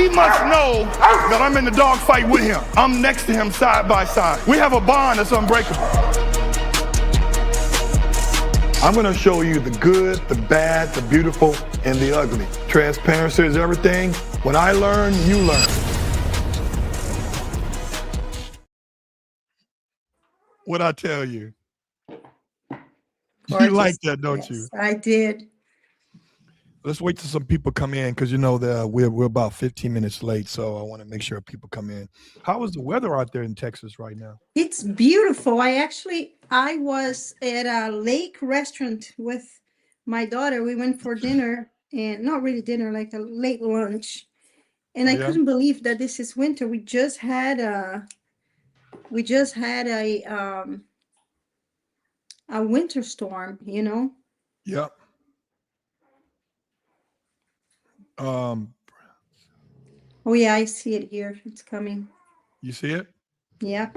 He must know that I'm in the dog fight with him. I'm next to him side by side. We have a bond that's unbreakable. I'm gonna show you the good, the bad, the beautiful, and the ugly. Transparency is everything. When I learn, you learn. What I tell you? Gorgeous. You like that, don't you? I did. Let's wait till some people come in because you know we're about 15 minutes late, so I want to make sure people come in. How is the weather out there in Texas right now? It's beautiful. I was at a lake restaurant with my daughter. We went for dinner, and not really dinner, like a late lunch. And I couldn't believe that this is winter. We just had a winter storm, you know. Yep. Oh yeah, I see it here. It's coming. You see it? Yeah.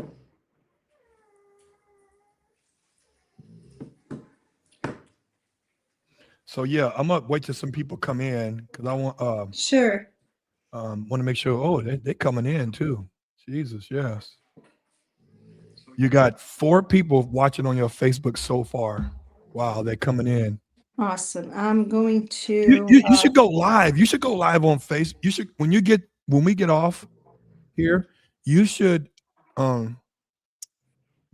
So yeah, I'm gonna wait till some people come in because I want Sure. want to make sure. Oh, they coming in too. Jesus, yes. You got 4 people watching on your Facebook so far. Wow, they're coming in. Awesome. I'm going You, to. you, you should go live. You should go live on Facebook. You should when we get off here. You should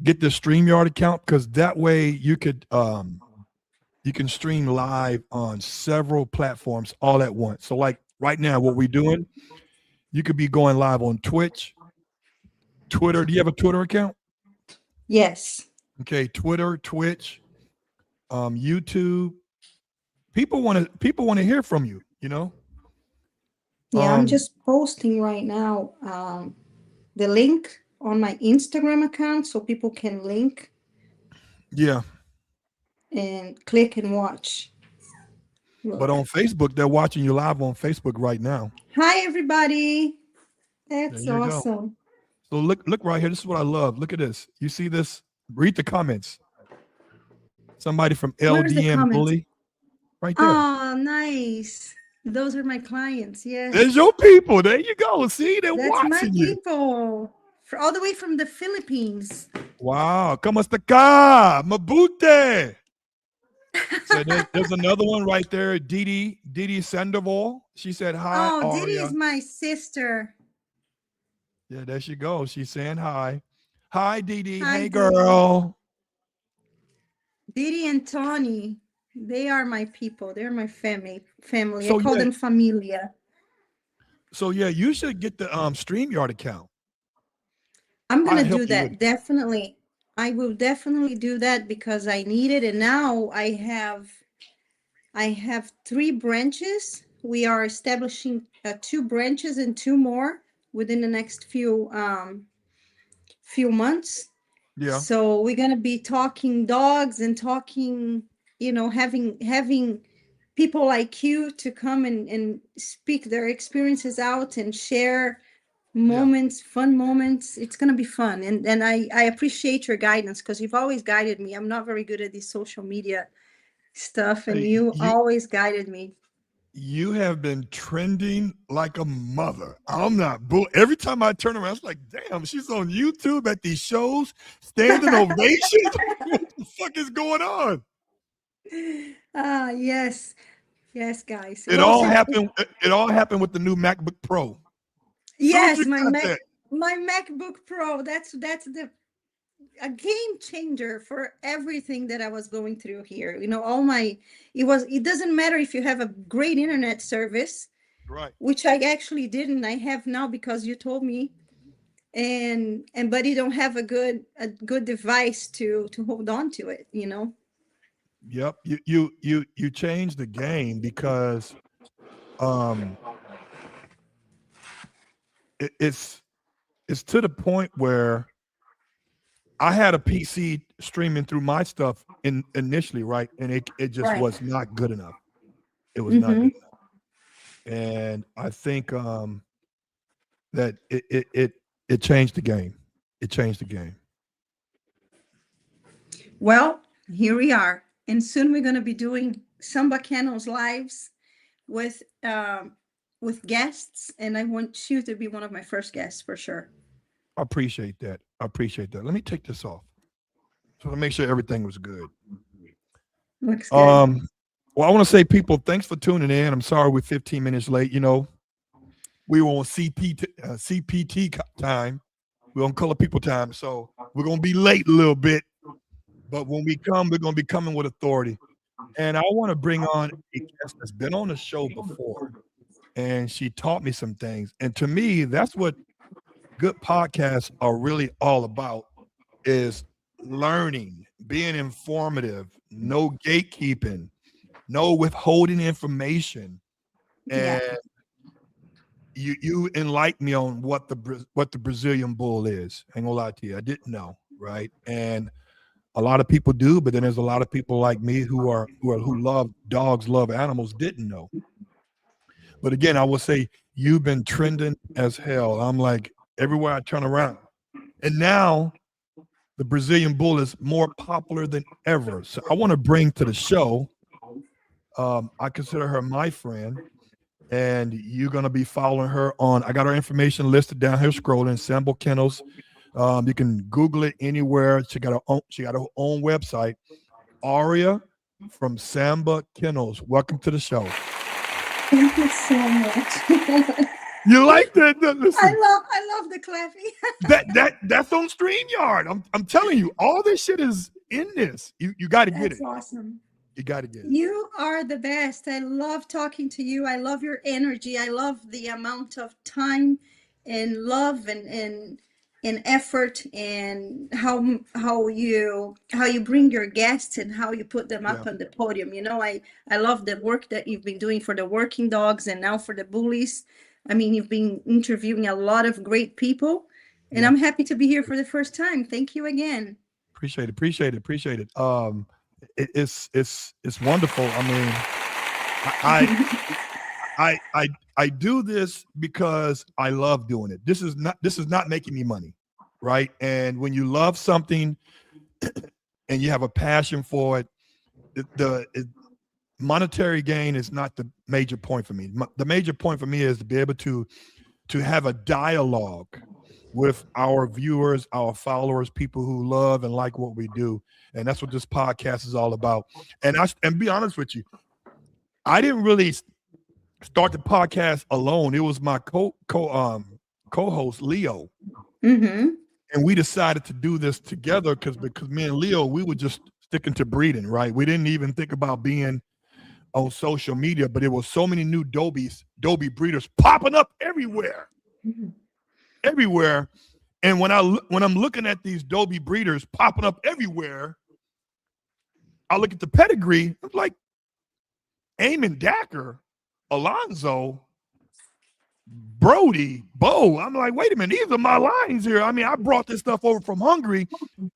get the StreamYard account because that way you can stream live on several platforms all at once. So like right now, what we're doing, you could be going live on Twitch, Twitter. Do you have a Twitter account? Yes. Okay, Twitter, Twitch, YouTube. People want to hear from you. You know. Yeah, I'm just posting right now the link on my Instagram account so people can link. Yeah. And click and watch. Look. But on Facebook, they're watching you live on Facebook right now. Hi, everybody. That's awesome. So look right here. This is what I love. Look at this. You see this? Read the comments. Somebody from LDM Bully. Right there. Oh, nice. Those are my clients. Yes. There's your people. There you go. See, they're That's watching you. That's my people. All the way from the Philippines. Wow. ¿Cómo está acá? Mabute. So there's another one right there. Didi Sandoval. She said hi. Oh, Didi is my sister. Yeah, there she goes. She's saying hi. Hi, Didi. Hey, girl. Didi and Tony. They are my people. They're my family. So, I call them familia. So yeah, you should get the StreamYard account. I'm gonna do that. Definitely. I will definitely do that because I need it. And now I have 3 branches. We are establishing 2 branches and 2 more within the next few months. Yeah. So we're gonna be talking dogs and talking, having people like you to come and speak their experiences out and share moments, fun moments. It's gonna be fun, and I appreciate your guidance because you've always guided me. I'm not very good at this social media stuff, and you always guided me. You have been trending like a mother. I'm not every time I turn around, it's like, damn, she's on YouTube at these shows, standing ovations. What the fuck is going on? Yes, guys. It all happened with the new MacBook Pro. Yes, my MacBook Pro. That's a game changer for everything that I was going through here. It doesn't matter if you have a great internet service, right? Which I actually didn't. I have now because you told me, but you don't have a good device to hold on to it. Yep, you changed the game because it's to the point where I had a PC streaming through my stuff initially, right? And it just was not good enough. It was not good enough. And I think that it changed the game. It changed the game. Well, here we are. And soon we're going to be doing some Bacanos lives with with guests, and I want you to be one of my first guests for sure. I appreciate that. I appreciate that. Let me take this off so to make sure everything was good. Looks good. Well, I want to say, people, thanks for tuning in. I'm sorry we're 15 minutes late. You know, we were on CPT time. We're on color people time, so we're gonna be late a little bit. But when we come, we're gonna be coming with authority. And I want to bring on a guest that's been on the show before, and she taught me some things. And to me, that's what good podcasts are really all about: is learning, being informative, no gatekeeping, no withholding information. Yeah. And you enlighten me on what the Brazilian bull is. I ain't gonna lie to you, I didn't know, right? And a lot of people do, but then there's a lot of people like me who love dogs, love animals, didn't know. But again, I will say you've been trending as hell. I'm like everywhere I turn around, and now the Brazilian bull is more popular than ever. So I want to bring to the show. I consider her my friend, and you're gonna be following her on. I got her information listed down here, scrolling. Sample Kennels. You can Google it anywhere. She got her own website. Aria from Samba Kennels. Welcome to the show. Thank you so much. You like that? Listen, I love the clapping. that's on StreamYard. I'm telling you, all this shit is in this. You got to get it. That's awesome. You got to get it. You are the best. I love talking to you. I love your energy. I love the amount of time and love and effort, and how you bring your guests and how you put them up Yeah. on the podium. You know, I love the work that you've been doing for the working dogs and now for the bullies. I mean, you've been interviewing a lot of great people, and Yeah. I'm happy to be here for the first time. Thank you again. Appreciate it. Appreciate it. Appreciate it. It's wonderful. I mean, I do this because I love doing it. This is not making me money, right? And when you love something and you have a passion for it, monetary gain is not the major point for me. The major point for me is to be able to have a dialogue with our viewers, our followers, people who love and like what we do, and that's what this podcast is all about. And be honest with you, I didn't really start the podcast alone. It was my co-host Leo, Mm-hmm. and we decided to do this together because me and Leo, we were just sticking to breeding, right? We didn't even think about being on social media, but there was so many new Dobie breeders popping up everywhere, everywhere. And when I'm looking at these Dobie breeders popping up everywhere, I look at the pedigree. I'm like, Eamon Dacker, Alonzo, Brody, Bo. I'm like, wait a minute, these are my lines here. I mean, I brought this stuff over from Hungary,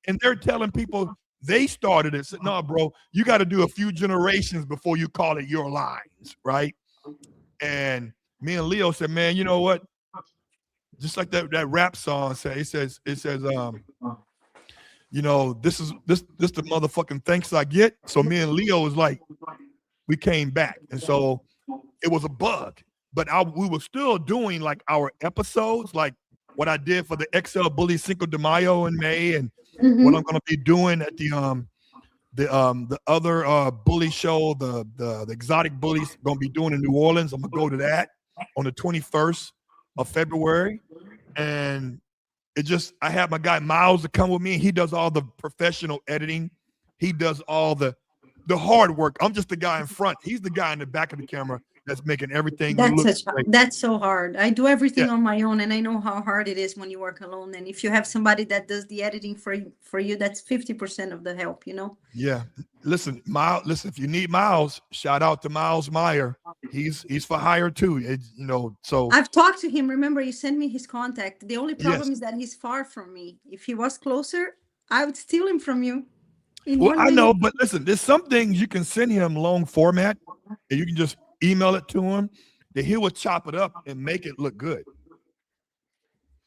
and they're telling people they started it. Said, no, bro, you got to do a few generations before you call it your lines, right? And me and Leo said, man, you know what? Just like that rap song says, it says, you know, this the motherfucking thanks I get. So me and Leo was like, we came back, and so it was a bug. But we were still doing like our episodes, like what I did for the XL Bully Cinco de Mayo in May, and what I'm going to be doing at the other bully show, the exotic bullies going to be doing in New Orleans. I'm going to go to that on the 21st of February, and I have my guy Miles to come with me. He does all the professional editing. He does all the hard work. I'm just the guy in front. He's the guy in the back of the camera that's making everything look great. That's so hard. I do everything Yeah. on my own, and I know how hard it is when you work alone. And if you have somebody that does the editing for you, that's 50% of the help, you know? Yeah. Listen, if you need Miles, shout out to Miles Meyer. He's for hire too. So I've talked to him. Remember, you sent me his contact. The only problem Yes. is that he's far from me. If he was closer, I would steal him from you. Well, I know, but listen, there's some things you can send him long format, and you can just email it to him. That he will chop it up and make it look good.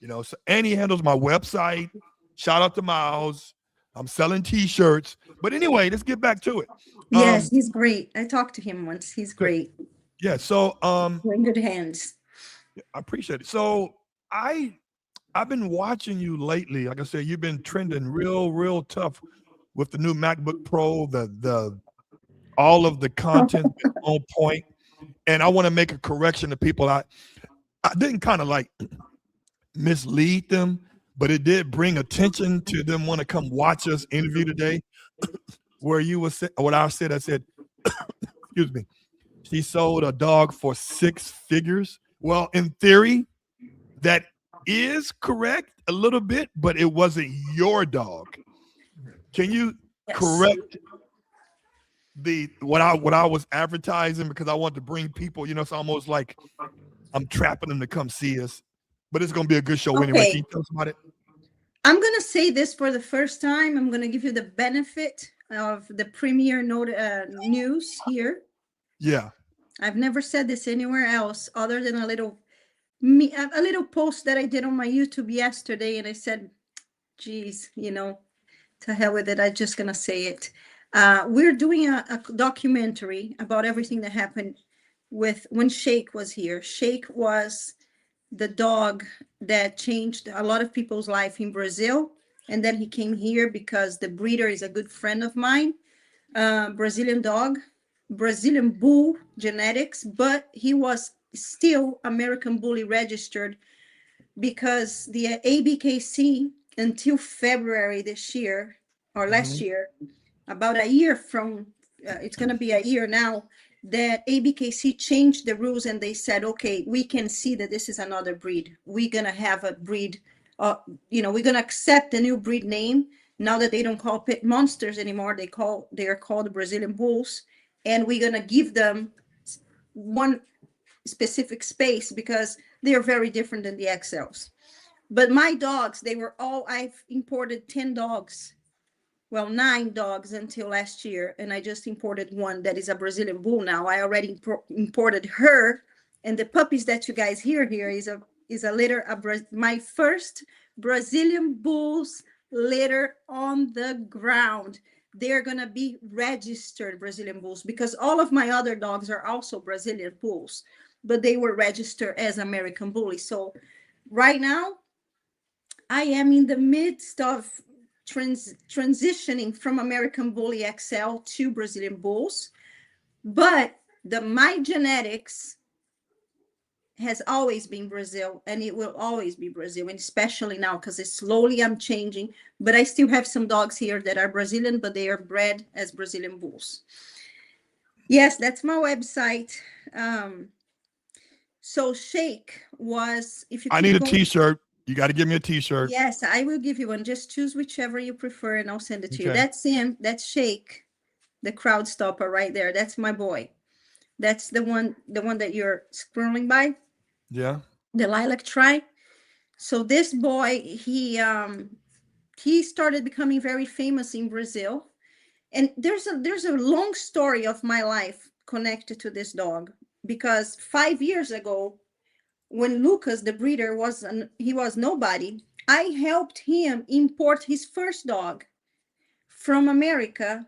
So, and he handles my website. Shout out to Miles. I'm selling T-shirts. But anyway, let's get back to it. Yes, he's great. I talked to him once. He's great. Yeah. So You're in good hands. I appreciate it. So I I've been watching you lately. Like I said, you've been trending real tough with the new MacBook Pro, the all of the content on point. And I want to make a correction to people. I didn't kind of like mislead them, but it did bring attention to them want to come watch us interview today. Where you was what I said, excuse me, she sold a dog for 6 figures. Well, in theory, that is correct a little bit, but it wasn't your dog. Can you Yes. correct the what I was advertising, because I want to bring people, it's almost like I'm trapping them to come see us. But it's gonna be a good show anyway. Can Okay. you tell us about it? I'm going to say this for the first time. I'm going to give you the benefit of the premier news here. Yeah. I've never said this anywhere else other than a little post that I did on my YouTube yesterday. And I said, geez, to hell with it. I'm just going to say it. We're doing a documentary about everything that happened with when Shake was here. Shake was the dog that changed a lot of people's life in Brazil. And then he came here because the breeder is a good friend of mine, Brazilian dog, Brazilian bull genetics, but he was still American Bully registered because the ABKC until February this year or last Hmm. year, about a year from, it's going to be a year now, that ABKC changed the rules and they said, okay, we can see that this is another breed. We're going to have a breed, we're going to accept the new breed name now that they don't call pit monsters anymore. They are called Brazilian bulls. And we're going to give them one specific space because they are very different than the XLs. But my dogs, I've imported 10 dogs, well, 9 dogs until last year, and I just imported one that is a Brazilian bull now. I already imported her, and the puppies that you guys hear here is a litter of my first Brazilian bulls litter on the ground. They're gonna be registered Brazilian bulls because all of my other dogs are also Brazilian bulls, but they were registered as American bullies. So right now I am in the midst of transitioning from American Bully XL to Brazilian Bulls, but my genetics has always been Brazil, and it will always be Brazil, and especially now because it's slowly I'm changing. But I still have some dogs here that are Brazilian, but they are bred as Brazilian Bulls. Yes, that's my website. So Shake was, if you I keep need a going. T-shirt. You got to give me a T-shirt. Yes, I will give you one. Just choose whichever you prefer and I'll send it to you. Okay. That's him. That's Shake, the crowd stopper right there. That's my boy. That's the one that you're scrolling by, Yeah. the lilac tri. So this boy, he started becoming very famous in Brazil. And there's a long story of my life connected to this dog because 5 years ago, when Lucas, the breeder, he was nobody, I helped him import his first dog from America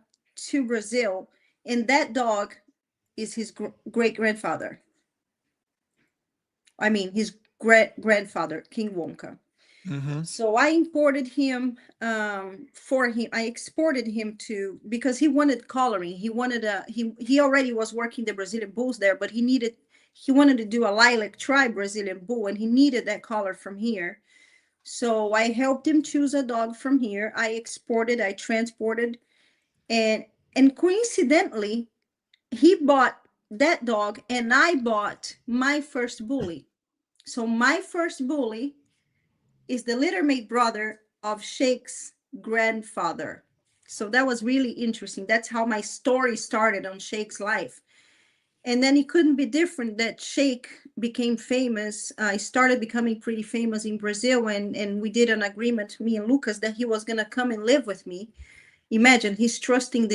to Brazil, and that dog is his great grandfather. I mean, his great grandfather, King Wonka. Mm-hmm. So I imported him for him. I exported him to because he wanted coloring. He wanted he already was working the Brazilian bulls there, but he wanted to do a lilac tri Brazilian bull, and he needed that color from here. So I helped him choose a dog from here. I exported, I transported, and coincidentally, he bought that dog, and I bought my first bully. So my first bully is the littermate brother of Shake's grandfather. So that was really interesting. That's how my story started on Shake's life. And then it couldn't be different that Shake became famous. I started becoming pretty famous in Brazil, and we did an agreement, me and Lucas, that he was going to come and live with me. Imagine he's trusting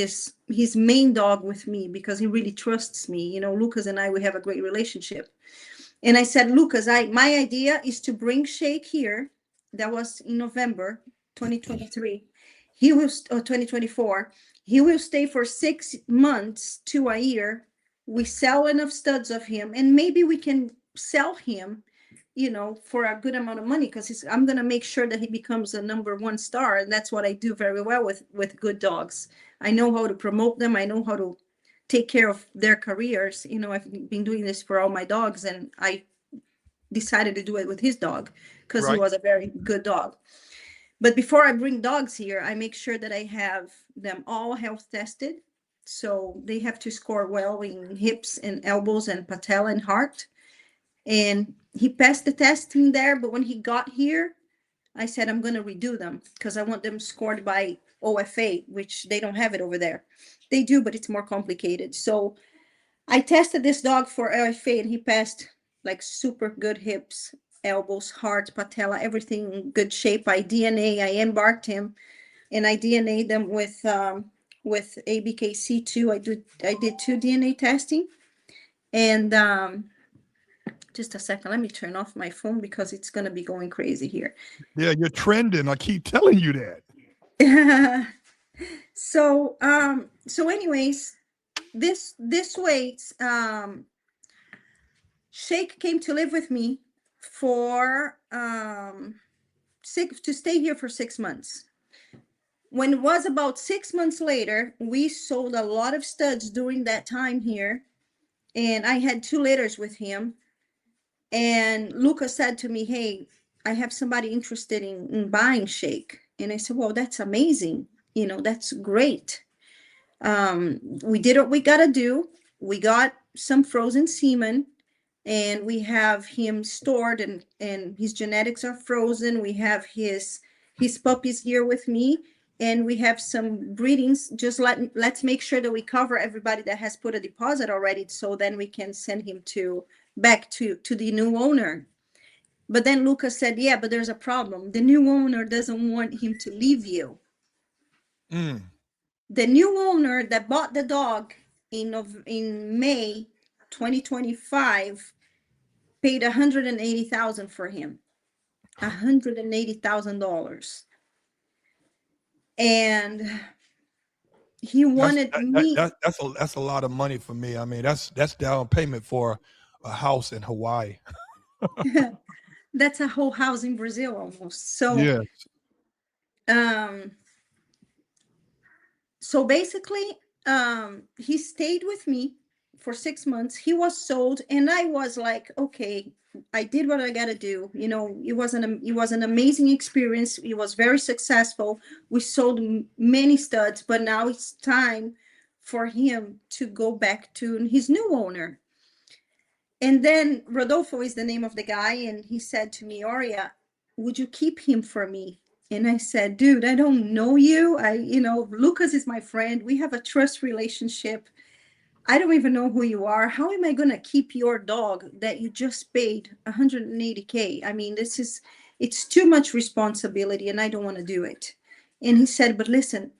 his main dog with me because he really trusts me. Lucas and I, we have a great relationship. And I said, Lucas, my idea is to bring Shake here. That was in November 2023. He will, or 2024. He will stay for 6 months to a year we sell enough studs of him, and maybe we can sell him, for a good amount of money, because I'm going to make sure that he becomes a #1 star. And that's what I do very well with good dogs. I know how to promote them. I know how to take care of their careers. I've been doing this for all my dogs, and I decided to do it with his dog because he Right. was a very good dog. But before I bring dogs here, I make sure that I have them all health tested. So they have to score well in hips and elbows and patella and heart. And he passed the testing there, but when he got here, I said, I'm going to redo them because I want them scored by OFA, which they don't have it over there. They do, but it's more complicated. So I tested this dog for OFA, and he passed like super good hips, elbows, heart, patella, everything in good shape. I embarked him, and I DNA'd them with ABKC2. I did 2 DNA testing, and just a second, let me turn off my phone because it's going to be going crazy here. Yeah, you're trending. I keep telling you that. So anyways, this way, Shake came to live with me for to stay here for 6 months. When it was about 6 months later, we sold a lot of studs during that time here, and I had 2 litters with him. And Luca said to me, hey, I have somebody interested in buying Shake. And I said, well, that's amazing. That's great. We did what we got to do. We got some frozen semen, and we have him stored, and his genetics are frozen. We have his puppies here with me, and we have some breedings. Just let's make sure that we cover everybody that has put a deposit already, so then we can send him back to the new owner. But then Lucas said, yeah, but there's a problem. The new owner doesn't want him to leave you. The new owner that bought the dog in May 2025 paid $180,000 for him. $180,000. And he wanted me. That's a lot of money for me. I mean, that's down payment for a house in Hawaii. That's a whole house in Brazil almost. So Yes. um so basically, he stayed with me for 6 months. He was sold, and I was like, okay, I did what I got to do. It was an amazing experience. It was very successful. We sold many studs, but now it's time for him to go back to his new owner. And then Rodolfo is the name of the guy, and he said to me, Aurea, would you keep him for me? And I said, dude, I don't know you. Lucas is my friend. We have a trust relationship. I don't even know who you are. How am I going to keep your dog that you just paid $180K? I mean, it's too much responsibility, and I don't want to do it. And he said, but listen,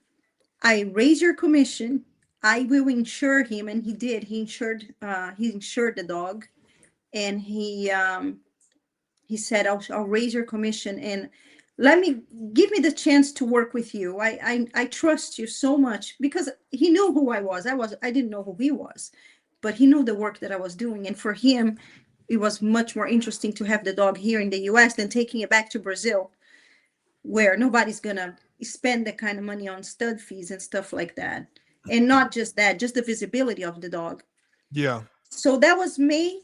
I raise your commission. I will insure him. And he did. He insured the dog. And he said, I'll raise your commission, and give me the chance to work with you. I trust you so much, because he knew who I was. I didn't know who he was, but he knew the work that I was doing. And for him, it was much more interesting to have the dog here in the US than taking it back to Brazil, where nobody's gonna spend that kind of money on stud fees and stuff like that. And not just that, just the visibility of the dog. Yeah. So that was May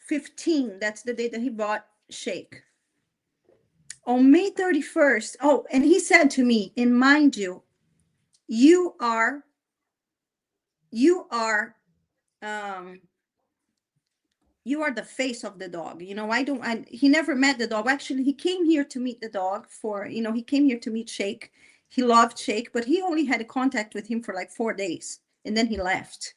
15. That's the day that he bought Shake. On May 31st, and he said to me, and mind you, you are the face of the dog. He never met the dog. Actually, he came here to meet the dog he came here to meet Shake. He loved Shake, but he only had contact with him for like 4 days, and then he left.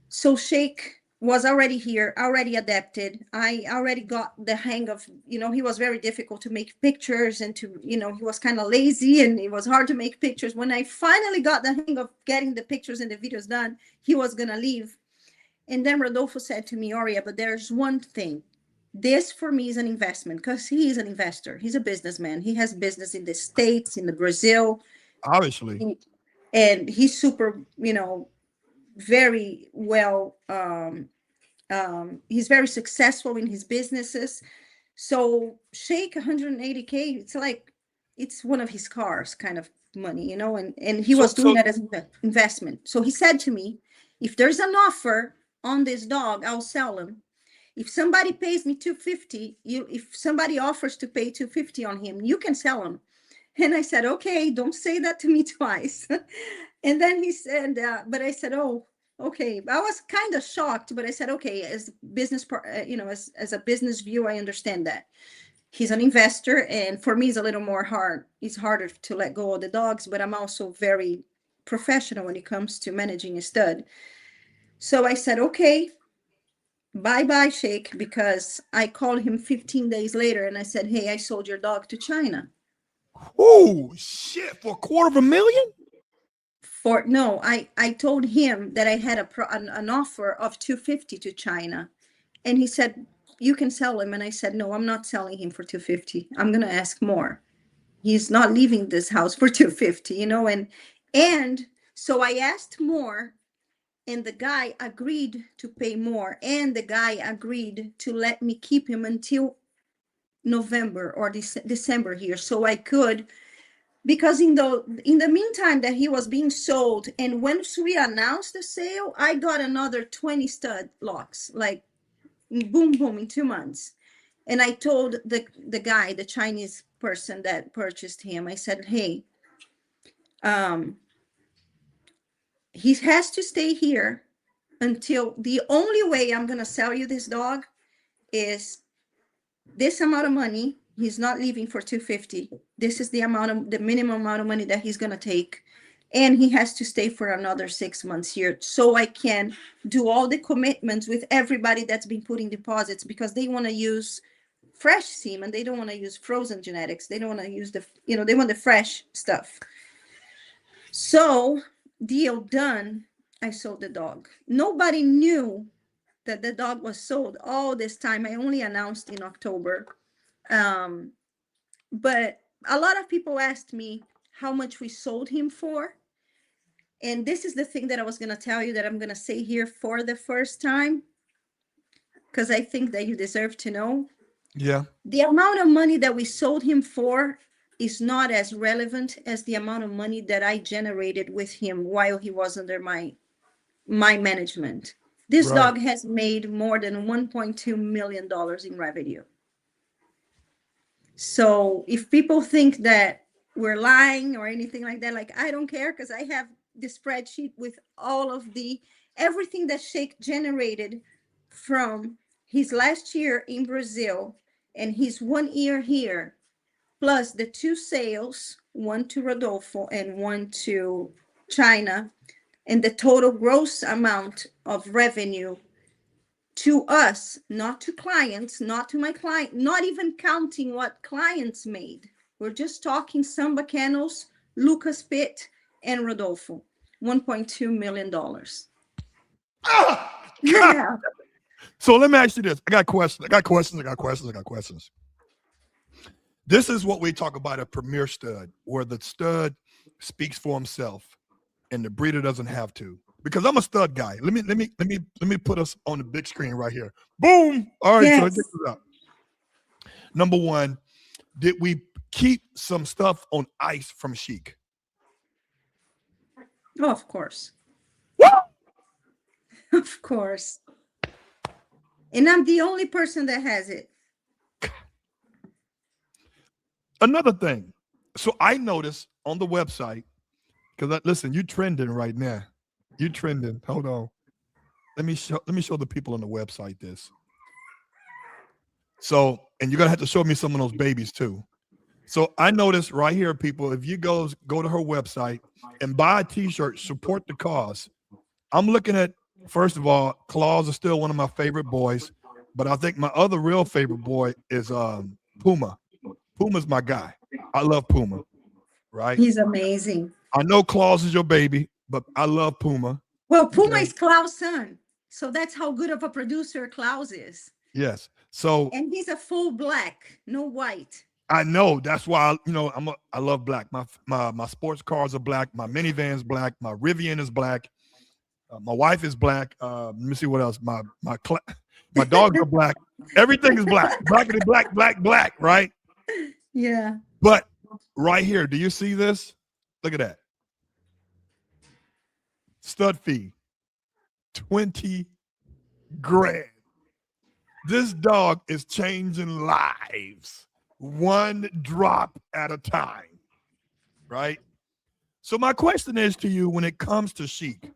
So Shake was already here, already adapted. I already got the hang of, he was very difficult to make pictures, and he was kind of lazy, and it was hard to make pictures. When I finally got the hang of getting the pictures and the videos done, he was going to leave. And then Rodolfo said to me, Aurea, but there's one thing. This for me is an investment, because he is an investor. He's a businessman. He has business in the States, in the Brazil. Obviously. And he's super, very well. He's very successful in his businesses. So shake 180K, it's like it's one of his cars kind of money, you know, and he was doing So that as an investment. So he said to me, if there's an offer on this dog, I'll sell him. If somebody pays me 250, if somebody offers to pay 250 on him, you can sell him. And I said, okay, don't say that to me twice. And then he said, but I said, oh, okay. I was kind of shocked, but I said, okay, as business, as a business view, I understand that. He's an investor, and for me, it's a little more hard. It's harder to let go of the dogs, but I'm also very professional when it comes to managing a stud. So I said, okay, bye bye, Sheikh, because I called him 15 days later and I said, hey, I sold your dog to China. Oh shit! For $250,000? For no, I told him that I had an offer of 250 to China, and he said you can sell him, and I said no, I'm not selling him for 250. I'm gonna ask more. He's not leaving this house for 250, you know, and so I asked more, and the guy agreed to pay more, and the guy agreed to let me keep him until November or December here, so I could, because in the meantime that he was being sold, and once we announced the sale, I got another 20 stud locks, like boom boom, in 2 months. And I told the guy, the Chinese person that purchased him, I said, hey, um he has to stay here until, the only way I'm going to sell you this dog is this amount of money. He's not leaving for 250. This is the minimum amount of money that he's going to take. And he has to stay for another 6 months here, so I can do all the commitments with everybody that's been putting deposits, because they want to use fresh semen. They don't want to use frozen genetics. They don't want to use they want the fresh stuff. So, deal done. I sold the dog. Nobody knew that the dog was sold all this time. I only announced in October. But a lot of people asked me how much we sold him for. And this is the thing that I was going to tell you, that I'm going to say here for the first time, because I think that you deserve to know. Yeah. The amount of money that we sold him for is not as relevant as the amount of money that I generated with him while he was under my management. This Right. dog has made more than $1.2 million in revenue. So if people think that we're lying or anything like that, like, I don't care, because I have the spreadsheet with all of everything that Sheikh generated from his last year in Brazil and his 1 year here, plus the 2 sales, one to Rodolfo and one to China, and the total gross amount of revenue to us, not to clients, not to my client, not even counting what clients made. We're just talking Samba Kennels, Lucas Pitt, and Rodolfo. $1.2 million. Ah, God. Yeah. So let me ask you this. I got questions. This is what we talk about a premier stud, where the stud speaks for himself and the breeder doesn't have to. Because I'm a stud guy. Let me put us on the big screen right here. Boom. All right, so check Yes. this out. Number one, did we keep some stuff on ice from Sheik? Oh, of course. What? Of course. And I'm the only person that has it. Another thing. So I noticed on the website, because listen, you trending right now. You trending. Hold on. Let me show the people on the website this. So, and you're gonna have to show me some of those babies too. So I noticed right here, people, if you go to her website and buy a t-shirt, support the cause. I'm looking at, first of all, Claus is still one of my favorite boys, but I think my other real favorite boy is Puma. Puma's my guy. I love Puma, right? He's amazing. I know Claus is your baby, but I love Puma. Well, Puma Okay. is Klaus' son. So that's how good of a producer Klaus is. Yes. So, and he's a full black, no white. I know that's why I love black. My sports cars are black. My minivan's black. My Rivian is black. My wife is black. Let me see what else. My dogs are black. Everything is black. Blackity black, black, black, right? Yeah. But right here, do you see this? Look at that. Stud fee, 20 grand. This dog is changing lives one drop at a time, right? So my question is to you, when it comes to Sheik,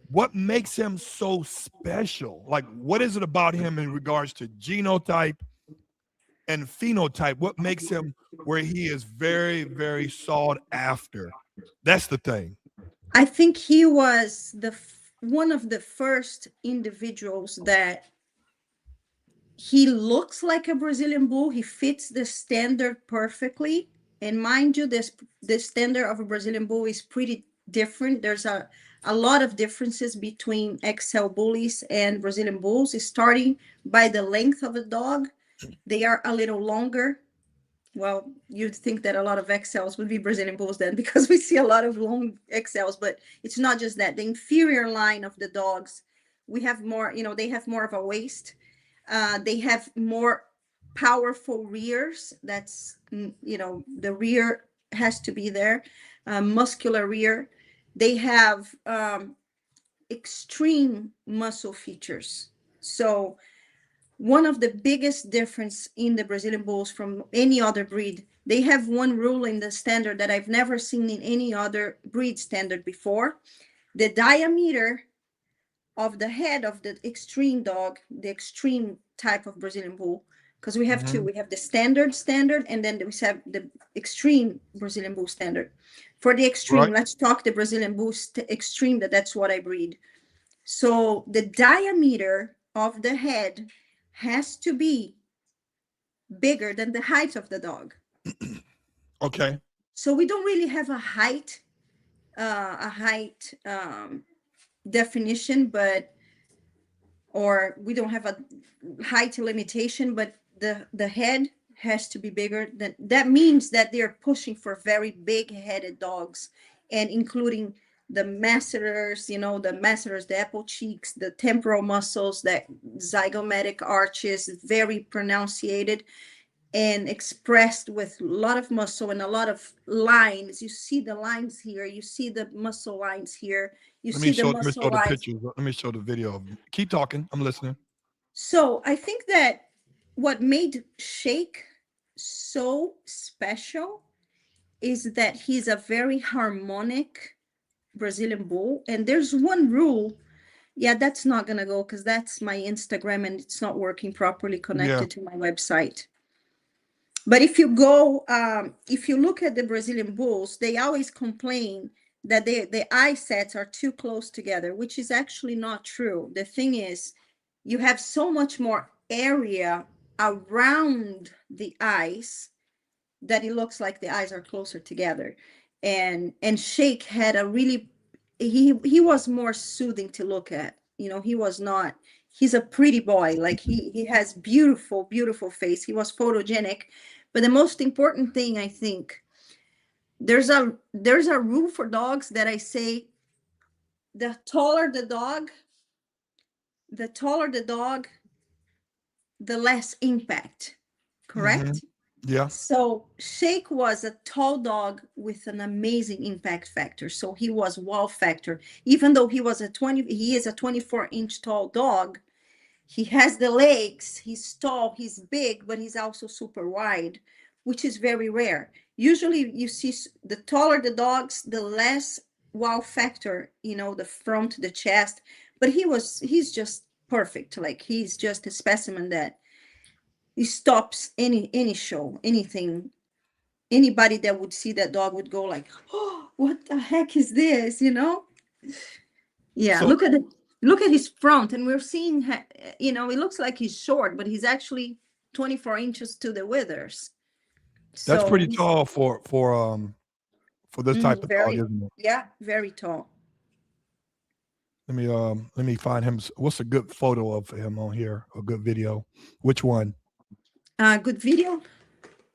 what makes him so special? Like, what is it about him in regards to genotype and phenotype? What makes him where he is very, very sought after? That's the thing. I think he was one of the first individuals that he looks like a Brazilian bull. He fits the standard perfectly. And mind you, the standard of a Brazilian bull is pretty different. There's a lot of differences between XL bullies and Brazilian bulls, starting by the length of a dog. They are a little longer. Well, you'd think that a lot of XLs would be Brazilian bulls then, because we see a lot of long XLs, but it's not just that. The inferior line of the dogs, we have more, they have more of a waist. They have more powerful rears. That's, the rear has to be there, muscular rear. They have extreme muscle features. So one of the biggest difference in the Brazilian bulls from any other breed, they have one rule in the standard that I've never seen in any other breed standard before. The diameter of the head of the extreme dog, the extreme type of Brazilian bull, because we have two. We have the standard, and then we have the extreme Brazilian bull standard. For the extreme, Right. let's talk the Brazilian bull extreme, that's what I breed. So the diameter of the head has to be bigger than the height of the dog. Okay. So we don't really have a height definition, or we don't have a height limitation, but the head has to be bigger. That means that they're pushing for very big headed dogs, and including the masseters, the apple cheeks, the temporal muscles, that zygomatic arches, very pronunciated and expressed with a lot of muscle and a lot of lines. You see the lines here, you see the muscle lines here, you see the muscle the lines. pictures. Let me show the video. Keep talking. I'm listening. So I think that what made Shake so special is that he's a very harmonic Brazilian bull. And there's one rule. Yeah, that's not going to go because that's my Instagram and it's not working properly connected to my website. But if you look at the Brazilian bulls, they always complain that the eye sets are too close together, which is actually not true. The thing is, you have so much more area around the eyes that it looks like the eyes are closer together. And Shake had he was more soothing to look at. He's a pretty boy. Like he has beautiful, beautiful face. He was photogenic. But the most important thing, I think, there's a rule for dogs that I say, the taller the dog, the less impact. Correct? Yeah. So Shake was a tall dog with an amazing impact factor. So he was wow factor. Even though he is a 24-inch tall dog, he has the legs, he's tall, he's big, but he's also super wide, which is very rare. Usually you see the taller the dogs, the less wow factor, the front, the chest, but he's just perfect. Like he's just a specimen that he stops any show, anything. Anybody that would see that dog would go like, oh, what the heck is this? Yeah. So, look at his front, and we're seeing, it looks like he's short, but he's actually 24 inches to the withers. that's So pretty tall for this type of dog, very, isn't it? yeah, very tall. Let me find him. What's a good photo of him on here? A good video. Which one? Good video.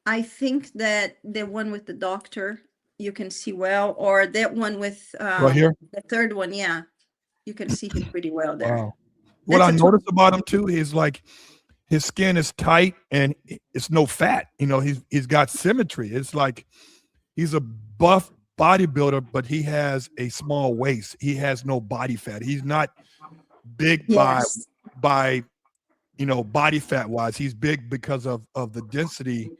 I think that the one with the doctor you can see well, or that one with Right here? the third one. Yeah. You can see him pretty well there. Wow. What That's I a 20. noticed about him too is like his skin is tight and it's no fat. You know, he's got symmetry. It's like he's a buff bodybuilder, but he has a small waist. He has no body fat. He's not big Yes, by body fat wise. He's big because of the density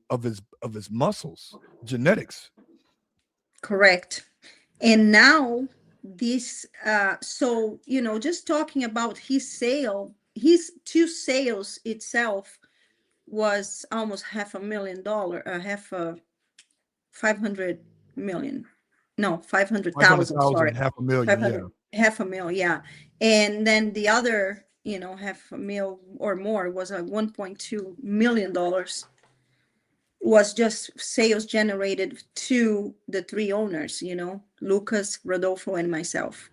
of his muscles, genetics. correct. And now this, so just talking about his two sales itself was almost $500,000, half a 500 million, no, 500,000, 500,000, sorry, half a million. Yeah. 500, half a mil, yeah. And then the other, half a mil or more was a $1.2 million, was just sales generated to the three owners, Lucas, Rodolfo, and myself.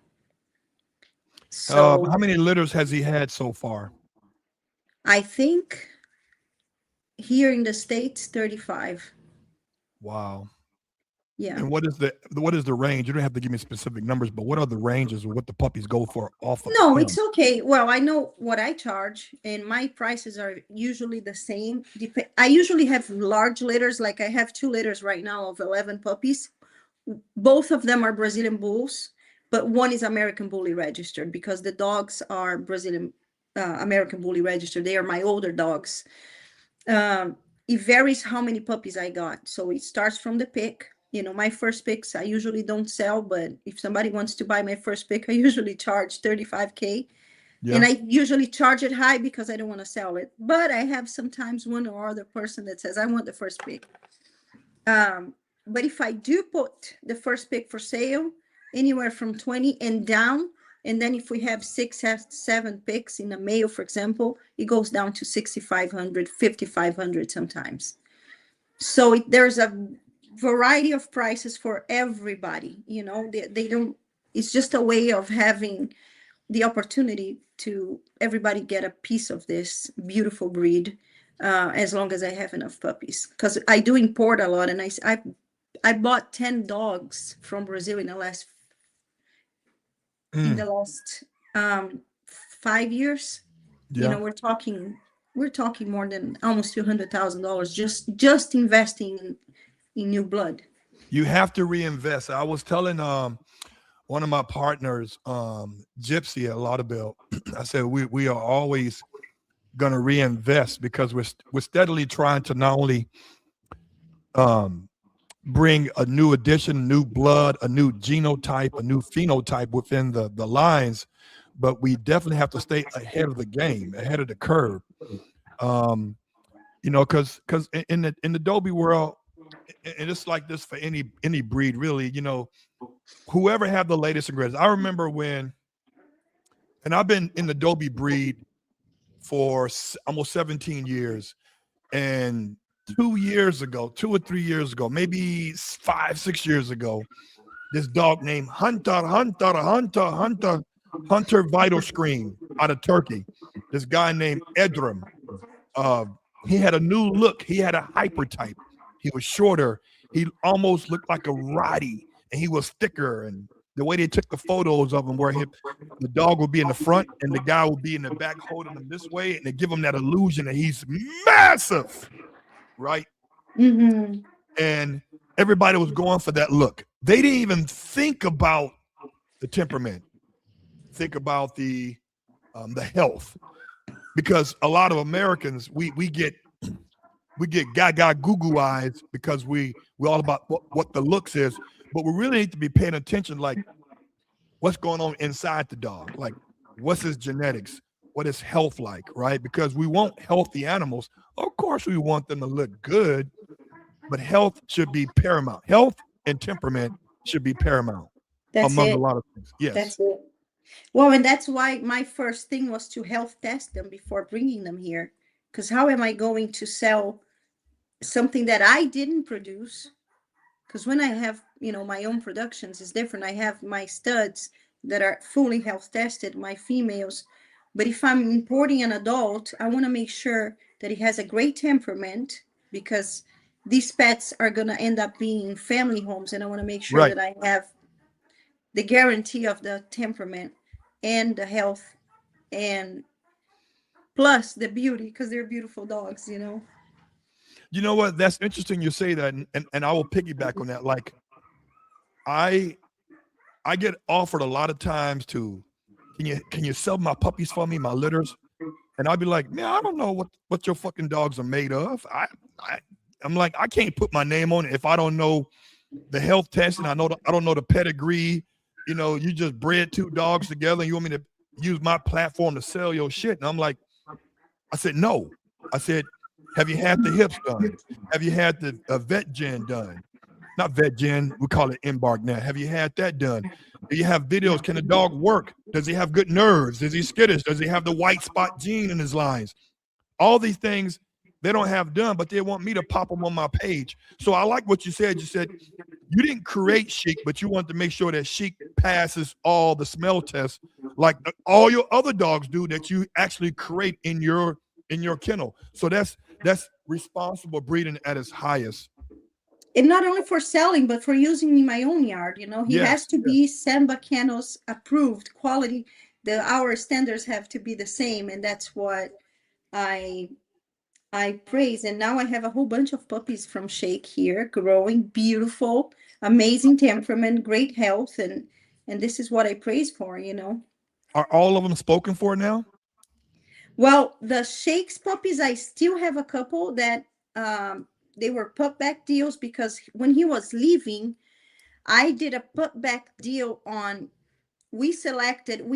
So How many litters has he had so far? I think here in the States, 35. Wow. Yeah. And what is the range? You don't have to give me specific numbers, but what are the ranges or what the puppies go for off of No, it's him? okay. Well, I know what I charge, and my prices are usually the same. I usually have large litters, like I have 2 litters right now of 11 puppies. Both of them are Brazilian bulls, but one is American Bully registered because the dogs are Brazilian American Bully registered. They are my older dogs. Um, it varies how many puppies I got. So it starts from the pick. My first picks I usually don't sell, but if somebody wants to buy my first pick, I usually charge 35K. And Yeah. I usually charge it high because I don't want to sell it. But I have sometimes one or other person that says, I want the first pick. But if I do put the first pick for sale, anywhere from 20 and down, and then if we have 7 picks in a male, for example, it goes down to 6,500, 5,500 sometimes. So there's a variety of prices for everybody. They don't. It's just a way of having the opportunity to everybody get a piece of this beautiful breed, as long as I have enough puppies. Because I do import a lot, and I bought 10 dogs from Brazil in the last Mm, 5 years. yeah. We're talking more than almost $200,000 just investing in new blood. You have to reinvest. I was telling one of my partners, Gypsy at Lauderdale, I said we are always gonna reinvest because we're steadily trying to not only um bring a new addition, new blood, a new genotype, a new phenotype within the lines, but we definitely have to stay ahead of the game, ahead of the curve. Um, because in the Dobie world, and it's like this for any breed, really. Whoever have the latest and greatest. I remember when, and I've been in the Dobie breed for almost 17 years, and 2 years ago, 2 or 3 years ago, maybe 5, 6 years ago, this dog named Hunter Vital Screen out of Turkey. This guy named Edram. Uh, he had a new look. He had a hyper type. He was shorter. He almost looked like a Roddy, and he was thicker. And the way they took the photos of him, where the dog would be in the front and the guy would be in the back holding him this way, and they give him that illusion that he's massive, right? Mm-hmm. And everybody was going for that look. They didn't even think about the temperament, think about the health, because a lot of Americans we get gaga goo goo eyes because we're all about what the looks is, but we really need to be paying attention, like what's going on inside the dog, like what's his genetics, what is health like, right? Because we want healthy animals. Of course, we want them to look good, but health should be paramount. Health and temperament should be paramount That's among a it. lot of things. Yes. That's it. Well, and that's why my first thing was to health test them before bringing them here. Because how am I going to sell something that I didn't produce? Because when I have, my own productions, is different. I have my studs that are fully health tested, my females. But if I'm importing an adult, I want to make sure that he has a great temperament, because these pets are going to end up being in family homes. And I want to make sure Right. that I have the guarantee of the temperament. and the health, and plus the beauty, because they're beautiful dogs, you know. You know what? That's interesting you say that, and I will piggyback on that. Like I I get offered a lot of times to, can you sell my puppies for me, my litters? And I'd be like, man, I don't know what your fucking dogs are made of. I I'm like, I can't put my name on it if I don't know the health testing. I don't know the pedigree. You know, you just bred two dogs together and you want me to use my platform to sell your shit. And I'm like, I said, no. I said, have you had the hips done? Have you had the vet gen done? Not vet gen, we call it embark now. Have you had that done? Do you have videos? Can the dog work? Does he have good nerves? Is he skittish? Does he have the white spot gene in his lines? All these things they don't have done, but they want me to pop them on my page. So I like what you said. You said you didn't create Chic, but you wanted to make sure that Chic passes all the smell tests, like all your other dogs do that you actually create in your kennel. So that's responsible breeding at its highest. And not only for selling, but for using in my own yard. You know, he has Yes, to yes. be Samba Kennels approved quality. Our standards have to be the same, and that's what I I praise. And now I have a whole bunch of puppies from Shake here, growing, beautiful, amazing temperament, great health, and this is what I praise for, you know. Are all of them spoken for now? Well, the Shakes puppies, I still have a couple that they were put back deals because when he was leaving, I did a put back deal on. We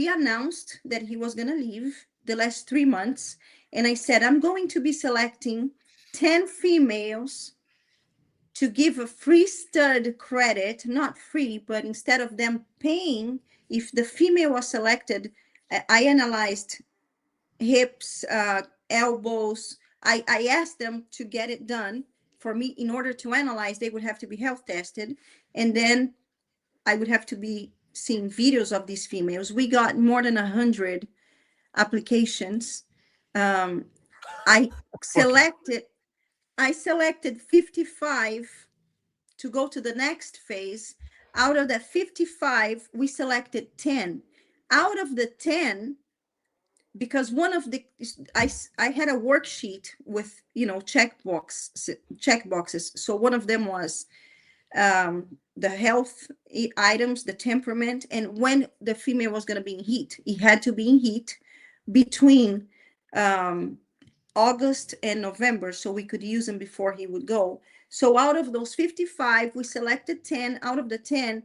announced that he was going to leave the last 3 months. And I said, I'm going to be selecting 10 females to give a free stud credit, not free, but instead of them paying, if the female was selected, I analyzed hips, elbows. I asked them to get it done for me. In order to analyze, they would have to be health tested. And then I would have to be seeing videos of these females. We got more than 100 applications. Um, I Fucking selected I selected 55 to go to the next phase. Out of the 55, we selected 10. Out of the 10, because one of the I had a worksheet with check boxes. So one of them was the health items, the temperament, and when the female was going to be in heat. It had to be in heat between um, August and November, so we could use them before he would go. So out of those 55, we selected 10. Out of the 10,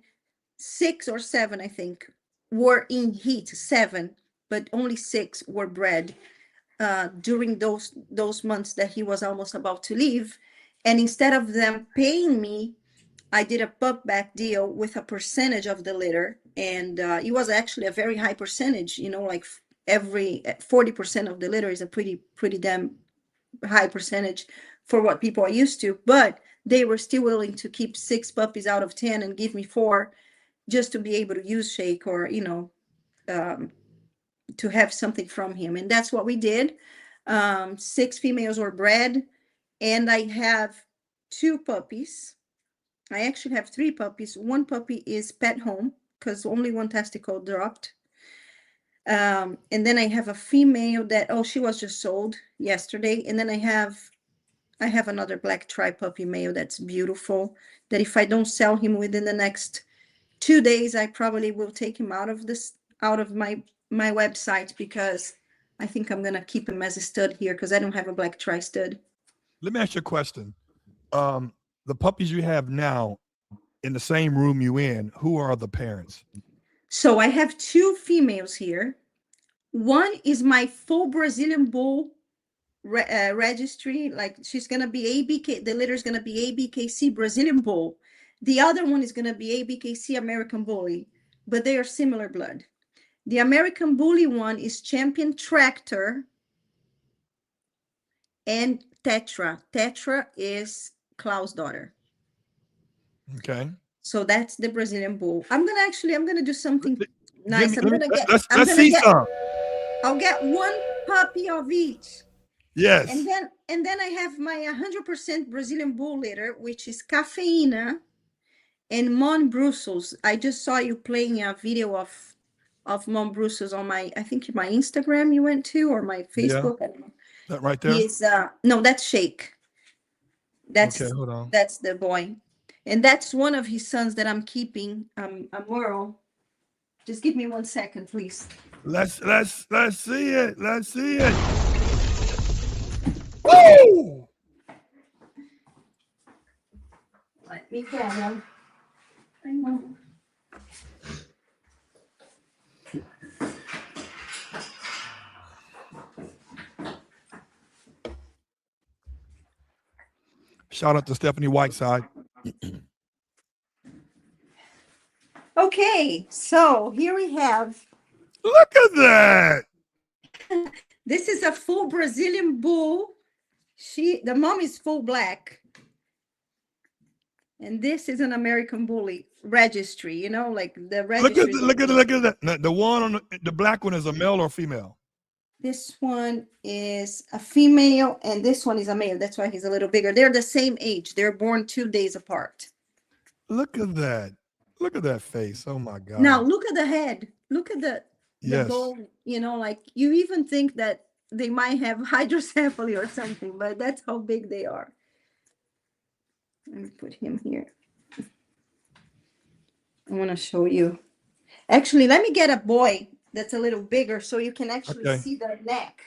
6 or 7, I think, were in heat, 7, but only 6 were bred during those months that he was almost about to leave. And instead of them paying me, I did a put back deal with a percentage of the litter, and it was actually a very high percentage. You know, like every 40% of the litter is a pretty damn high percentage for what people are used to. But they were still willing to keep 6 puppies out of 10 and give me 4 just to be able to use Shake, or um, to have something from him, and that's what we did. 6 females were bred, and I have 2 puppies. I actually have 3 puppies. One puppy is pet home because only one testicle dropped. And then I have a female that, oh, she was just sold yesterday. And then I have another black tri puppy male that's beautiful. That if I don't sell him within the next 2 days, I probably will take him out of my website, because I think I'm gonna keep him as a stud here because I don't have a black tri stud. Let me ask you a question. Um, the puppies you have now in the same room you in, who are the parents? So I have 2 females here. One is my full Brazilian bull registry. Like, she's gonna be ABK. The litter is gonna be ABKC Brazilian bull. The other one is gonna be ABKC American bully, but they are similar blood. The American bully one is Champion Tractor and Tetra. Tetra is Klaus' daughter. Okay. So that's the Brazilian bull. I'm gonna do something Give nice. me, let me I'm let's gonna see get some. I'll get one puppy of each. And Yes. then I have my 100% Brazilian bull litter, which is Cafeína and Mon Brussels. I just saw you playing a video of Mom Bruce's on my, I think my Instagram you went to, or my Yeah, Facebook. I don't know. that right there. He's no, that's Shake. Okay, That's hold on. that's the boy, and that's one of his sons that I'm keeping. Merle. Just give me 1 second, please. Let's see it. Let's see it. Woo! Let me get him. I know. Shout out to Stephanie Whiteside. Okay, so here we have. Look at that. This is a full Brazilian bull. The mom is full black. And this is an American bully registry, you know, like the registry. Look at that. The one on the black one is a male or female? This one is a female and this one is a male. That's why he's a little bigger. They're the same age. They're born 2 days apart. Look at that. Look at that face. Oh my God. Now look at the head. Look at the Yes. gold, you know, like you even think that they might have hydrocephaly or something, but that's how big they are. Let me put him here. I want to show you. Actually, let me get a boy that's a little bigger so you can actually see the neck.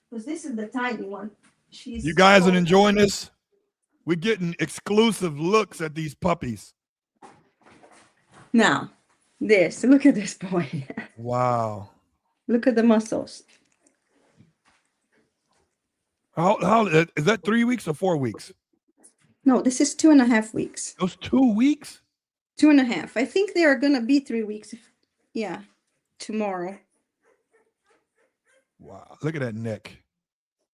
Because this is the tiny one. You guys are enjoying this? We're getting exclusive looks at these puppies. Now, look at this boy. Wow. Look at the muscles. How is that 3 weeks or 4 weeks? No, this is 2.5 weeks. Those 2 weeks? 2.5. I think they are gonna be 3 weeks. Yeah, tomorrow. Wow, look at that neck.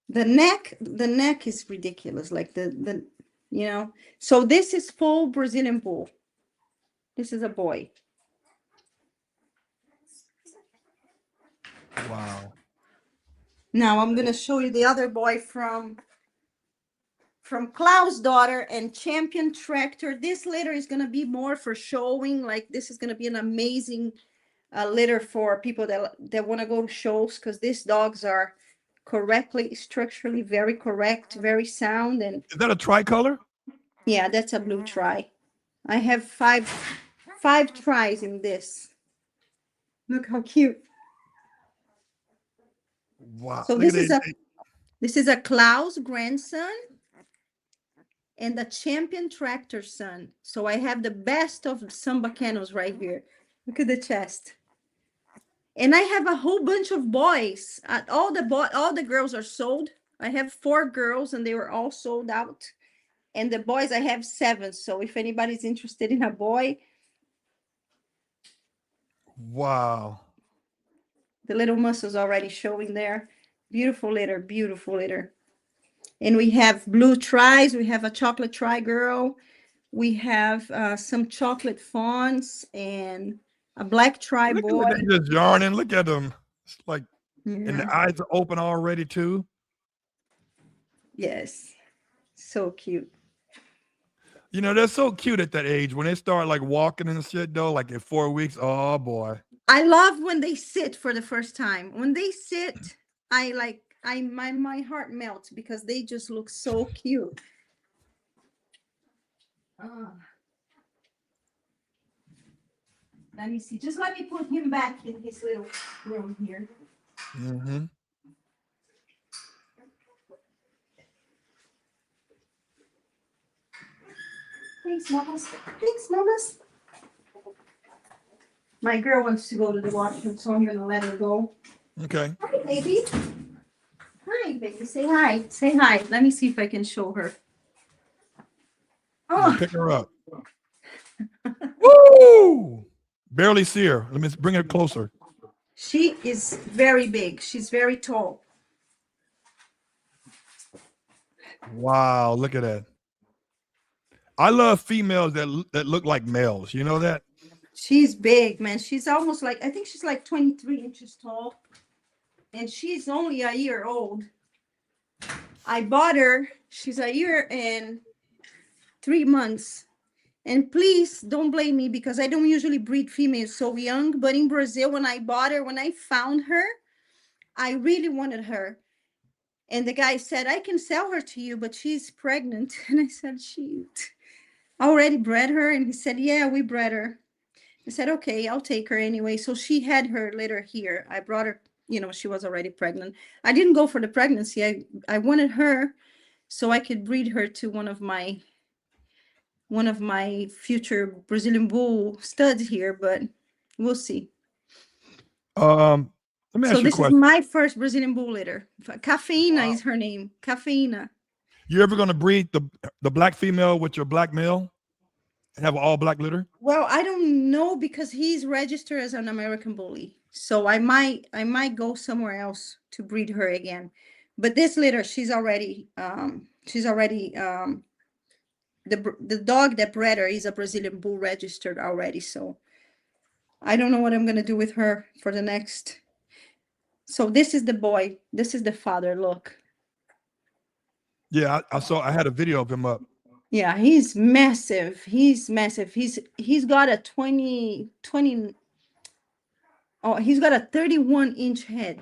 The neck is ridiculous. Like the you know. So this is full Brazilian bull. This is a boy. Wow. Now I'm gonna show you the other boy from Klaus' daughter and Champion Tractor. This litter is gonna be more for showing. Like this is gonna be an amazing litter for people that want to go to shows, because these dogs are correctly structurally very correct, very sound. And is that a tricolor? Yeah, that's a blue tri. I have five tries in this. Look how cute. Wow. So this is a Klaus grandson and the Champion Tractor son. So I have the best of some Bacanos right here. Look at the chest. And I have a whole bunch of boys. All the girls are sold. I have 4 girls and they were all sold out. And the boys, I have 7. So if anybody's interested in a boy. Wow. The little muscles already showing there. Beautiful litter, beautiful litter. And we have blue tries. We have a chocolate tri girl. We have some chocolate fawns and a black tri boy. Look at this yarning. Look at them. It's like, and the eyes are open already too. Yes. So cute. You know, they're so cute at that age. When they start like walking and shit though, like at 4 weeks, oh boy. I love when they sit for the first time. When they sit, my heart melts because they just look so cute. Let me see. Just let me put him back in his little room here. Mm-hmm. Thanks, Mamas. Thanks, Mamas. My girl wants to go to the washroom, so I'm gonna let her go. Okay. Hi, baby. Hi, baby. Say hi. Say hi. Let me see if I can show her. Oh, pick her up. Woo! Barely see her. Let me bring her closer. She is very big. She's very tall. Wow, look at that. I love females that look like males. You know that? She's big, man. She's almost like, I think she's like 23 inches tall. And she's only a year old. I bought her. She's a year and 3 months. And please don't blame me because I don't usually breed females so young. But in Brazil, when I bought her, when I found her, I really wanted her. And the guy said, I can sell her to you, but she's pregnant. And I said, shoot, I already bred her. And he said, yeah, we bred her. I said, okay, I'll take her anyway. So she had her litter here. I brought her, she was already pregnant. I didn't go for the pregnancy. I wanted her so I could breed her to one of my future Brazilian bull studs here, but we'll see. Let me ask So you a this is question. my first Brazilian bull litter. Cafeína Wow. is her name. Cafeína. You ever gonna breed the black female with your black male and have an all black litter? Well, I don't know because he's registered as an American bully. So I might go somewhere else to breed her again. But this litter, the dog that bred her is a Brazilian bull registered already. So I don't know what I'm gonna do with her for the next. So this is the boy. This is the father. Look. Yeah, I saw. I had a video of him up. Yeah, he's massive. He's massive. He's got a 20. Oh, he's got a 31-inch head.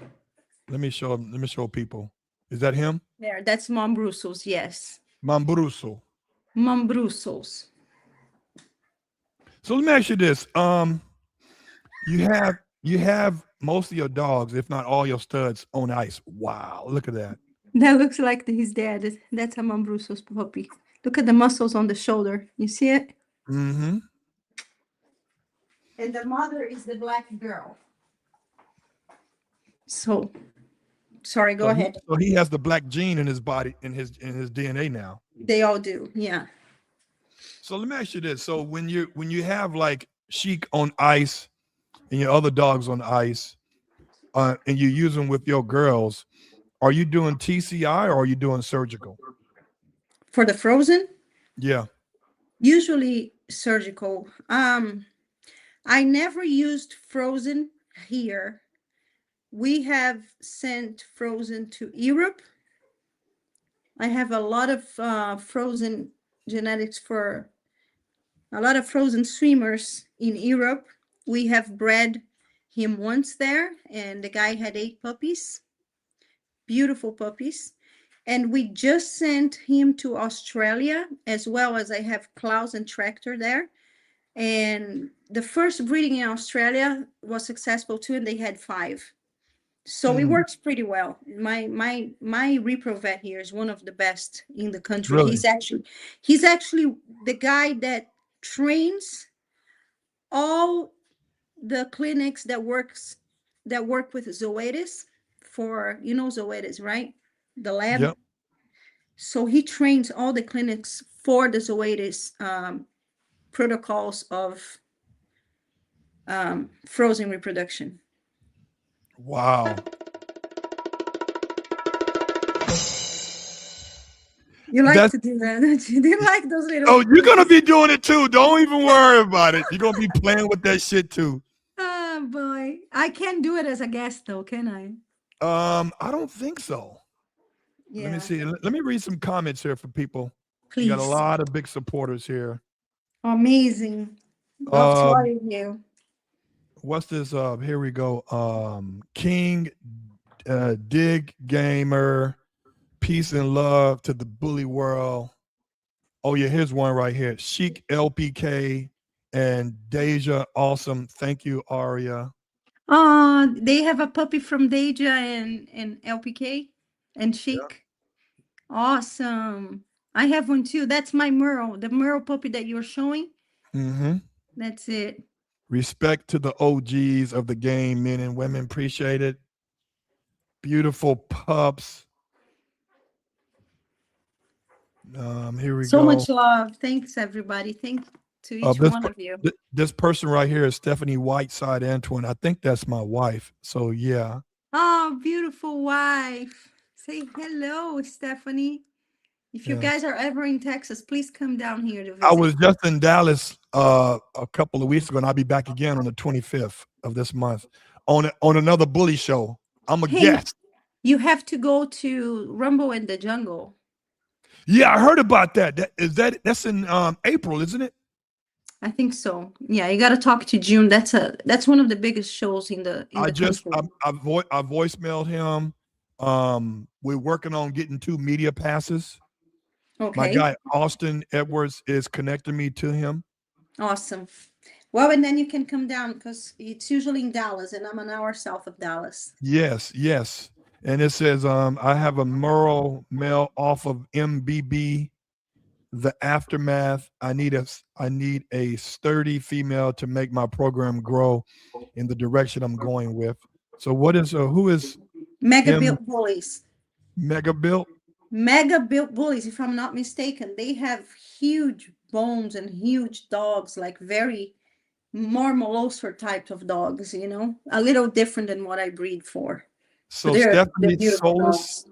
Let me show him. Let me show people. Is that him? There, that's Mombrusos. Yes, Mambruso. Mombrusos. So let me ask you this. You have most of your dogs, if not all your studs, on ice. Wow, look at that. That looks like his dad. That's a Mombrusos puppy. Look at the muscles on the shoulder. You see it? Mm-hmm. And the mother is the black girl. So, sorry, go ahead. So he has the black gene in his body, in his DNA now. They all do, yeah. So let me ask you this. So when you have like Sheik on ice and your other dogs on ice, and you use them with your girls, are you doing TCI or are you doing surgical? For the frozen? Yeah. Usually surgical. I never used frozen here. We have sent frozen to Europe. I have a lot of frozen genetics for a lot of frozen swimmers in Europe. We have bred him once there, and the guy had 8 puppies, beautiful puppies. And we just sent him to Australia, as well as I have Klaus and Tractor there. And the first breeding in Australia was successful too, and they had 5. So it works pretty well. My repro vet here is one of the best in the country. Really? He's actually the guy that trains all the clinics that work with Zoetis for, Zoetis, right? The lab. Yep. So he trains all the clinics for the Zoetis protocols of frozen reproduction. Wow. You like to do that, don't you? Do you like those little? Oh, you're gonna be doing it too. Don't even worry about it. You're gonna be playing with that shit too. Oh boy, I can't do it as a guest though, can I? I don't think so. Yeah. Let me see. Let me read some comments here for people. Please. You got a lot of big supporters here. Amazing. Love to all of you. What's this? Here we go. King, Dig Gamer, peace and love to the bully world. Oh yeah, here's one right here. Chic LPK and Deja, awesome. Thank you, Aria. They have a puppy from Deja and LPK and Chic. Yeah. Awesome. I have one too. That's my Merle, the Merle puppy that you're showing. Mm-hmm. That's it. Respect to the OGs of the game, men and women. Appreciate it. Beautiful pups. Here we go. So much love. Thanks, everybody. Thanks to each one of you. This person right here is Stephanie Whiteside Antoine. I think that's my wife. So yeah. Oh, beautiful wife. Say hello, Stephanie. If you guys are ever in Texas, please come down here to visit. I was just in Dallas a couple of weeks ago, and I'll be back again on the 25th of this month on another bully show. I'm a guest. You have to go to Rumble in the Jungle. Yeah, I heard about that. That's in April, isn't it? I think so. Yeah, you got to talk to June. That's one of the biggest shows in I the just country. I voicemailed him. We're working on getting 2 media passes. My Okay. guy Austin Edwards is connecting me to him. Awesome. Well, and then you can come down because it's usually in Dallas, and I'm an hour south of Dallas. Yes, yes. And it says I have a Merle mail off of MBB. The aftermath. I need a sturdy female to make my program grow in the direction I'm going with. So what is who is Mega M built bullies. Mega Built? Mega built bullies, if I'm not mistaken. They have huge bones and huge dogs, like very more Molosser type of dogs, a little different than what I breed for. But So they're beautiful dogs.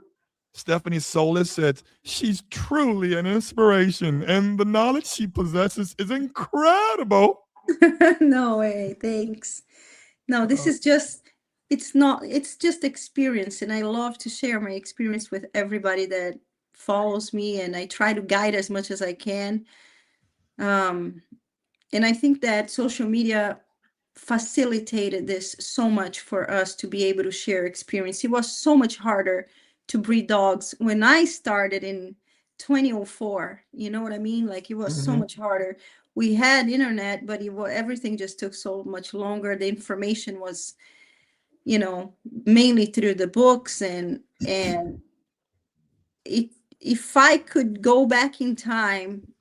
Stephanie Solis said she's truly an inspiration and the knowledge she possesses is incredible. No way, thanks. No, this Uh, is just it's not it's just experience, and I love to share my experience with everybody that follows me, and I try to guide as much as I can. Um and I think that social media facilitated this so much for us to be able to share experience. It was so much harder to breed dogs when I started in 2004. You know what I mean? Like, it was so mhm. much harder. We had internet, but everything just took so much longer. The information was, mainly through the books, and it, if I could go back in time,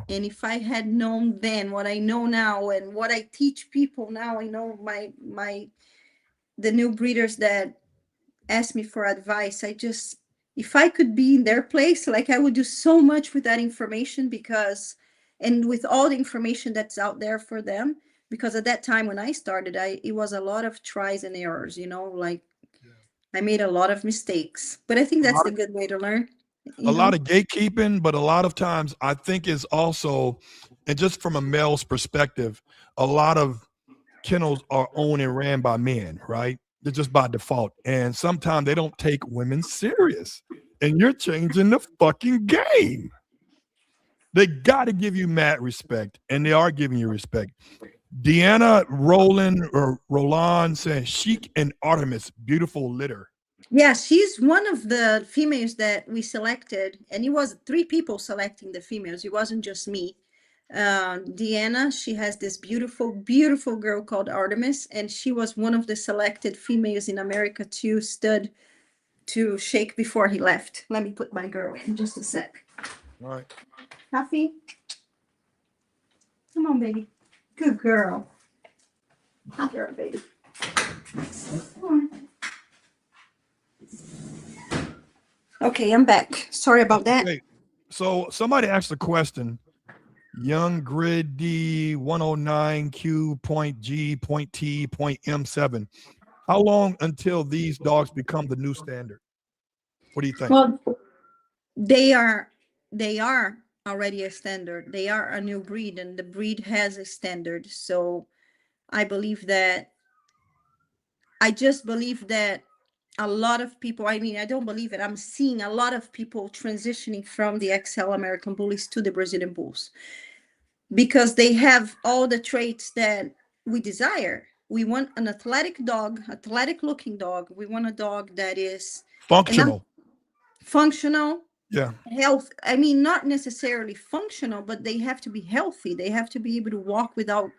and if I had known then what I know now and what I teach people now, I know the new breeders that ask me for advice. If I could be in their place, like, I would do so much with that information, and with all the information that's out there for them, because at that time when I started, it was a lot of tries and errors, like, I made a lot of mistakes, but I think A that's lot the good way to learn, a you lot know? of gatekeeping, but a lot of times I think is also, and just from a male's perspective, a lot of kennels are owned and ran by men, right? They're just by default. And sometimes they don't take women serious. And you're changing the fucking game. They got to give you mad respect, and they are giving you respect. Deanna Roland or Roland says Chic and Artemis, beautiful litter. Yeah, she's one of the females that we selected, and it was three people selecting the females. It wasn't just me. Deanna, she has this beautiful, beautiful girl called Artemis, and she was one of the selected females in America to stud to shake before he left. Let me put my girl in just a sec. All right. Huffy, come on, baby. Good girl. Good girl, baby. Come on. Okay, I'm back. Sorry about that. Okay. So somebody asked a question. Young grid D 109Q point G point T point M7. How long until these dogs become the new standard? What do you think? Well, they are they are already a standard. They are a new breed, and the breed has a standard. So I believe that I just believe that a lot of people, I mean, I don't believe it, I'm seeing a lot of people transitioning from the XL American Bullies to the Brazilian Bulls, because they have all the traits that we desire. We want an athletic dog, athletic looking dog. We want a dog that is, and I'm Functional. functional, Yeah. health. I mean, not necessarily functional, but they have to be healthy. They have to be able to walk without,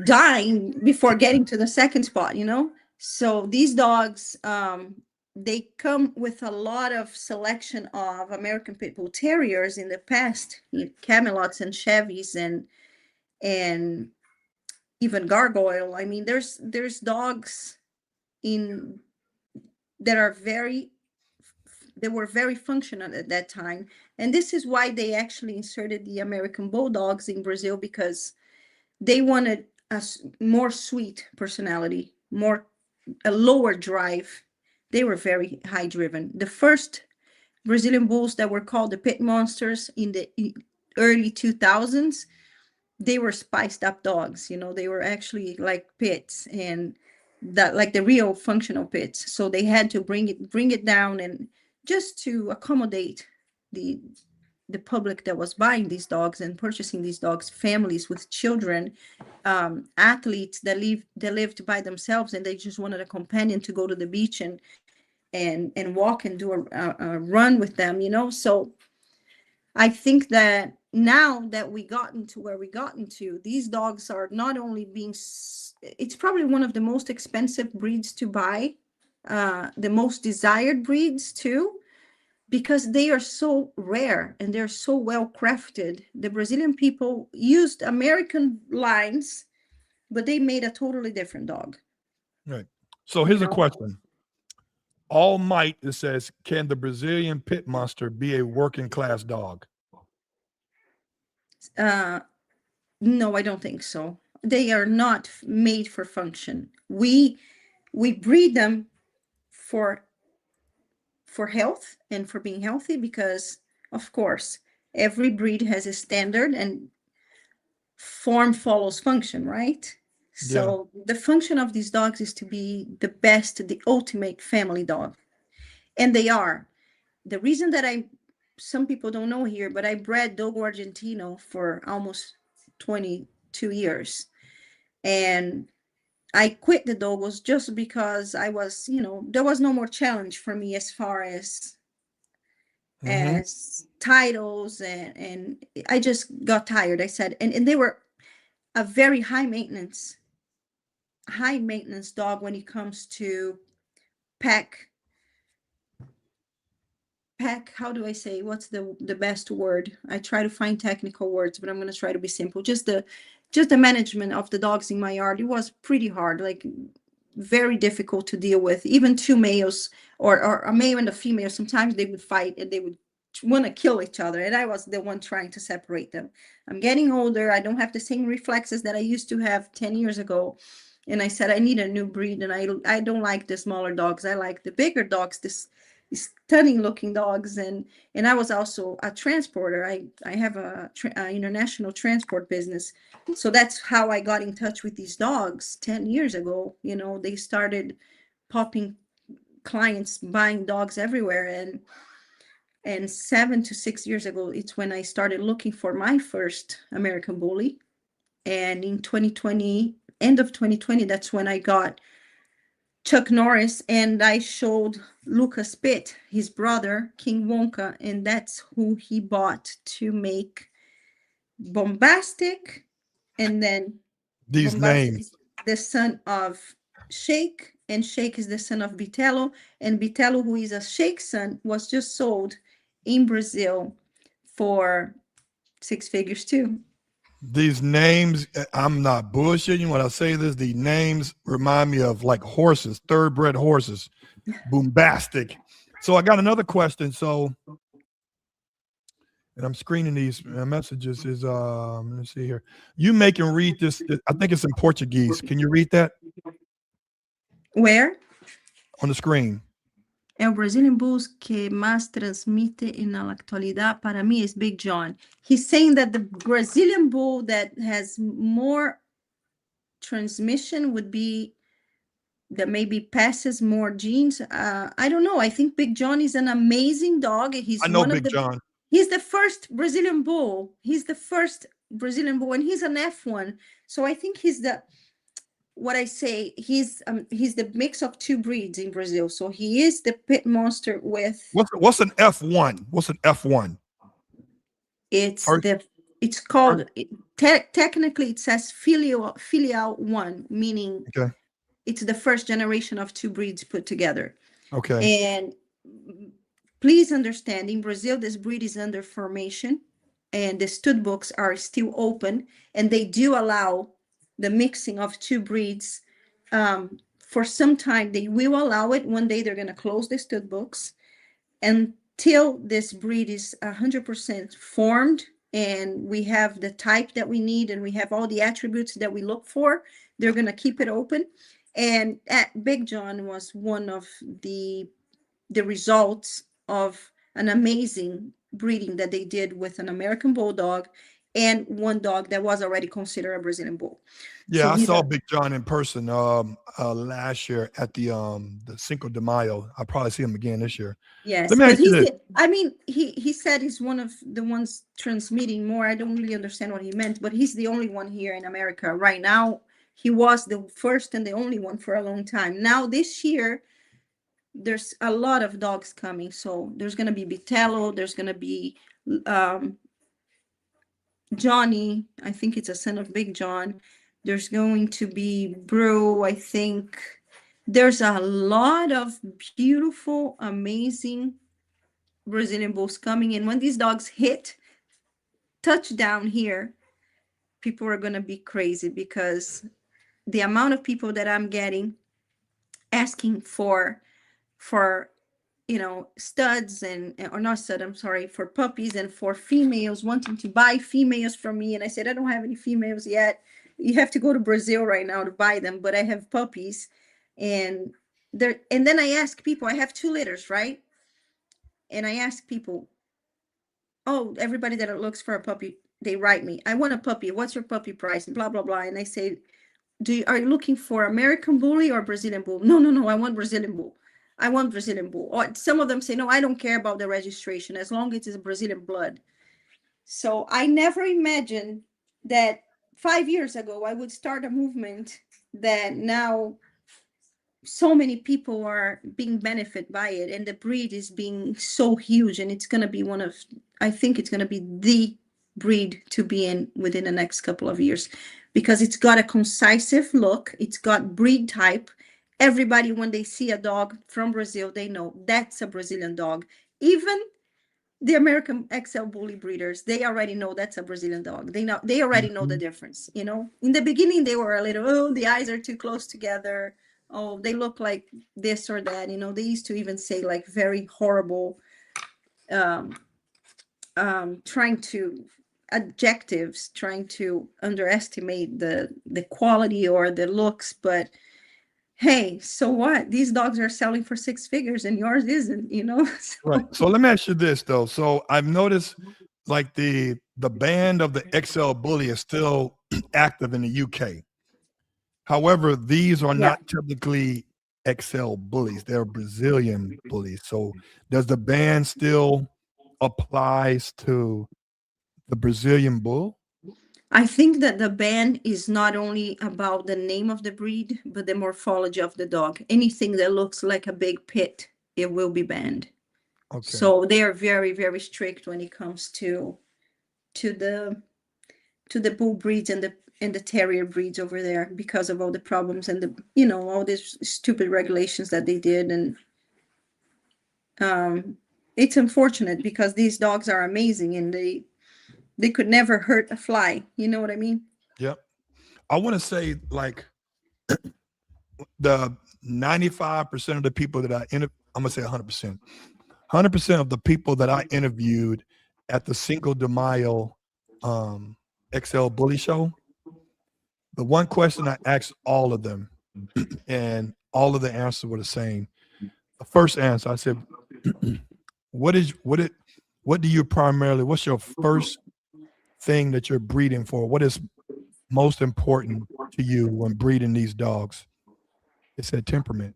dying before getting to the second spot. So these dogs, they come with a lot of selection of American Pit Bull Terriers in the past, Camelots and Chevys, and even Gargoyle. I mean, there's dogs in that are very they were very functional at that time, and this is why they actually inserted the American Bulldogs in Brazil, because they wanted a more sweet personality, more a lower drive. They were very high driven. The first Brazilian bulls that were called the pit monsters in the early 2000s, they were spiced up dogs. They were actually like pits, and that, like, the real functional pits. So they had to bring it down, and just to accommodate the the public that was buying these dogs and purchasing these dogs, families with children, athletes that lived by themselves, and they just wanted a companion to go to the beach and walk and do a run with them, So I think that now that we gotten to where we gotten to, these dogs are not only being, it's probably one of the most expensive breeds to buy, the most desired breeds too, because they are so rare and they're so well crafted. The Brazilian people used American lines, but they made a totally different dog. Right. So You here's a know, question. All Might, it says, can the Brazilian pit monster be a working class dog? uh, no, I don't think so. They are not made for function. We breed them for health and for being healthy because, of course, every breed has a standard and form follows function, right? Yeah. So the function of these dogs is to be the best, the ultimate family dog. And they are. The reason that some people don't know here, but I bred Dogo Argentino for almost 22 years. And I quit the Dogos just because I was, there was no more challenge for me as far Mm-hmm. as titles, and I just got tired. I said, and they were a very high maintenance dog when it comes to pack how do I say, what's the best word? I try to find technical words, but I'm going to try to be simple. Just the management of the dogs in my yard, it was pretty hard, like very difficult to deal with. Even two males or a male and a female, sometimes they would fight and they would want to kill each other, and I was the one trying to separate them. I'm getting older, I don't have the same reflexes that I used to have 10 years ago, and I said I need a new breed, and I don't like the smaller dogs, I like the bigger dogs, stunning looking dogs. And I was also a transporter. I have a international transport business, so that's how I got in touch with these dogs 10 years ago. They started popping clients buying dogs everywhere, and 7 to 6 years ago, it's when I started looking for my first American Bully. And in 2020, end of 2020, that's when I got Chuck Norris, and I showed Lucas Pitt, his brother, King Wonka, and that's who he bought to make Bombastic. And then These Bombastic names. is the son of Shake, and Shake is the son of Bitello. And Bitello, who is a Shake son, was just sold in Brazil for six figures too. These names, I'm not bullshitting when I say this. The names remind me of like horses, thoroughbred horses, bombastic. So I got another question. So, and I'm screening these messages. Let me see here. You make and read this. I think it's in Portuguese. Can you read that Where? on the screen? É o Brazilian Bulls que mais transmite na actualidade para mim is Big John. He's saying that the Brazilian Bull that has more transmission would be that maybe passes more genes. I don't know. I think Big John is an amazing dog. I know Big John. He's the first Brazilian Bull. He's the first Brazilian Bull, and he's an F1. So I think he's what I say, he's the mix of two breeds in Brazil. So he is the pit monster with What's an F1? What's an F1? it's First, the it's called technically it says filial one, meaning okay. it's the first generation of two breeds put together. Okay. And please understand, in Brazil, this breed is under formation, and the stud books are still open, and they do allow the mixing of two breeds. For some time, they will allow it. One day, they're going to close the stud books until this breed is 100% formed, and we have the type that we need, and we have all the attributes that we look for. They're going to keep it open. And Big John was one of the results of an amazing breeding that they did with an American Bulldog and one dog that was already considered a Brazilian Bull. Yeah, So I he's saw a Big John in person last year at the Cinco de Mayo. I'll probably see him again this year. Let yes, me but ask you he's this. the, I mean, he said he's one of the ones transmitting more. I don't really understand what he meant, but he's the only one here in America right now. He was the first and the only one for a long time. Now this year, there's a lot of dogs coming. So there's gonna be Vitello, there's gonna be um, Johnny. I think it's a son of Big John. There's going to be Brew. I think there's a lot of beautiful, amazing Brazilian Bulls coming in. When these dogs hit touchdown here, people are going to be crazy because the amount of people that I'm getting asking for studs and or not stud, I'm sorry, for puppies, and for females wanting to buy females from me. And I said, I don't have any females yet. You have to go to Brazil right now to buy them, but I have puppies. And there, and then I ask people, I have 2 litters, right? And I ask people, oh, everybody that looks for a puppy, they write me, I want a puppy, what's your puppy price, and blah blah blah. And I say, are you looking for American Bully or Brazilian Bull? No, no, no, I want Brazilian Bull. I want Brazilian Bull. Or some of them say, no, I don't care about the registration as long as it's Brazilian blood. So I never imagined that 5 years ago I would start a movement that now so many people are being benefited by it, and the breed is being so huge, and it's going to be one of, I think it's going to be the breed to be in within the next couple of years, because it's got a concisive look, it's got breed type. Everybody, when they see a dog from Brazil, they know that's a Brazilian dog. Even the American XL bully breeders, they already know that's a Brazilian dog. They already know the Mhm. difference. In the beginning, they were a little, oh, the eyes are too close together. Oh, they look like this or that. They used to even say like very horrible, um, trying to adjectives, trying to underestimate the quality or the looks. But hey, so what? These dogs are selling for 6 figures and yours isn't. Right. So So let me ask you this though. So I've noticed like the band of the XL Bully is still active in the UK. However, these are yeah. not typically XL bullies. They're Brazilian bullies. So does the ban still applies to the Brazilian bull? I think that the ban is not only about the name of the breed, but the morphology of the dog. Anything that looks like a big pit, it will be banned. Okay. So they are very, very strict when it comes to the to the bull breeds and the terrier breeds over there, because of all the problems and all these stupid regulations that they did. And um, it's unfortunate because these dogs are amazing, and they could never hurt a fly. You know what I mean? Yep. I want to say like the 95% of the people that I'm gonna say 100%. 100% of the people that I interviewed at the Cinco de Mayo um, XL Bully Show, the one question I asked all of them, and all of the answers were the same. The first answer, I said, "What is what it? What do you primarily? What's your first thing that you're breeding for? What is most important to you when breeding these dogs?" They said temperament,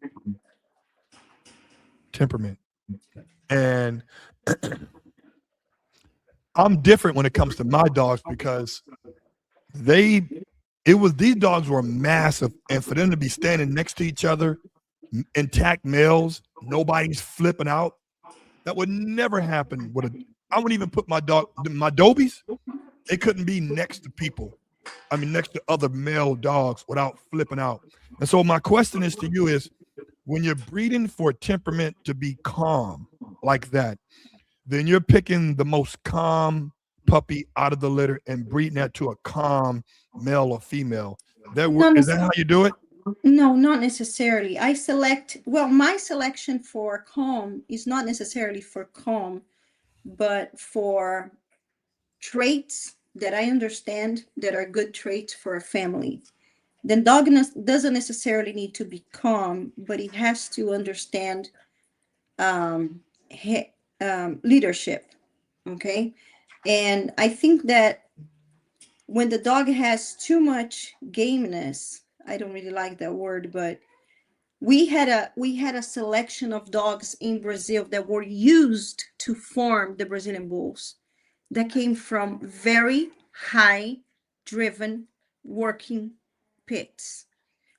temperament, and I'm different when it comes to my dogs because they it was these dogs were massive, and for them to be standing next to each other, intact males, nobody's flipping out. That would never happen with a. I wouldn't even put my Dobies. They couldn't be next to people. I mean, next to other male dogs without flipping out. And so my question is to you is, when you're breeding for temperament to be calm like that, then you're picking the most calm puppy out of the litter and breeding that to a calm male or female. Not Is that how you do it? No, not necessarily. Well, my selection for calm is not necessarily for calm, but for traits that I understand that are good traits for a family. The dog doesn't necessarily need to be calm, but it has to understand um, leadership. Okay. And I think that when the dog has too much gameness, I don't really like that word, but we had a selection of dogs in Brazil that were used to form the Brazilian bulls that came from very high driven working pits.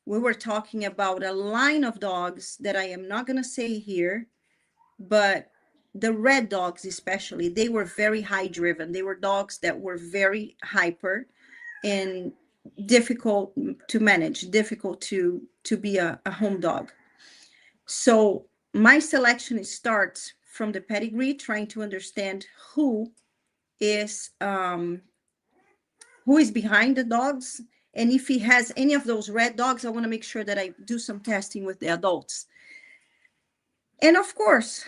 We were talking about a line of dogs that I am not going to say here, but the red dogs especially, they were very high driven. They were dogs that were very hyper and difficult to manage, difficult to be a home dog. So my selection starts from the pedigree, trying to understand is um, who is behind the dogs, and if he has any of those red dogs, I want to make sure that I do some testing with the adults. And of course,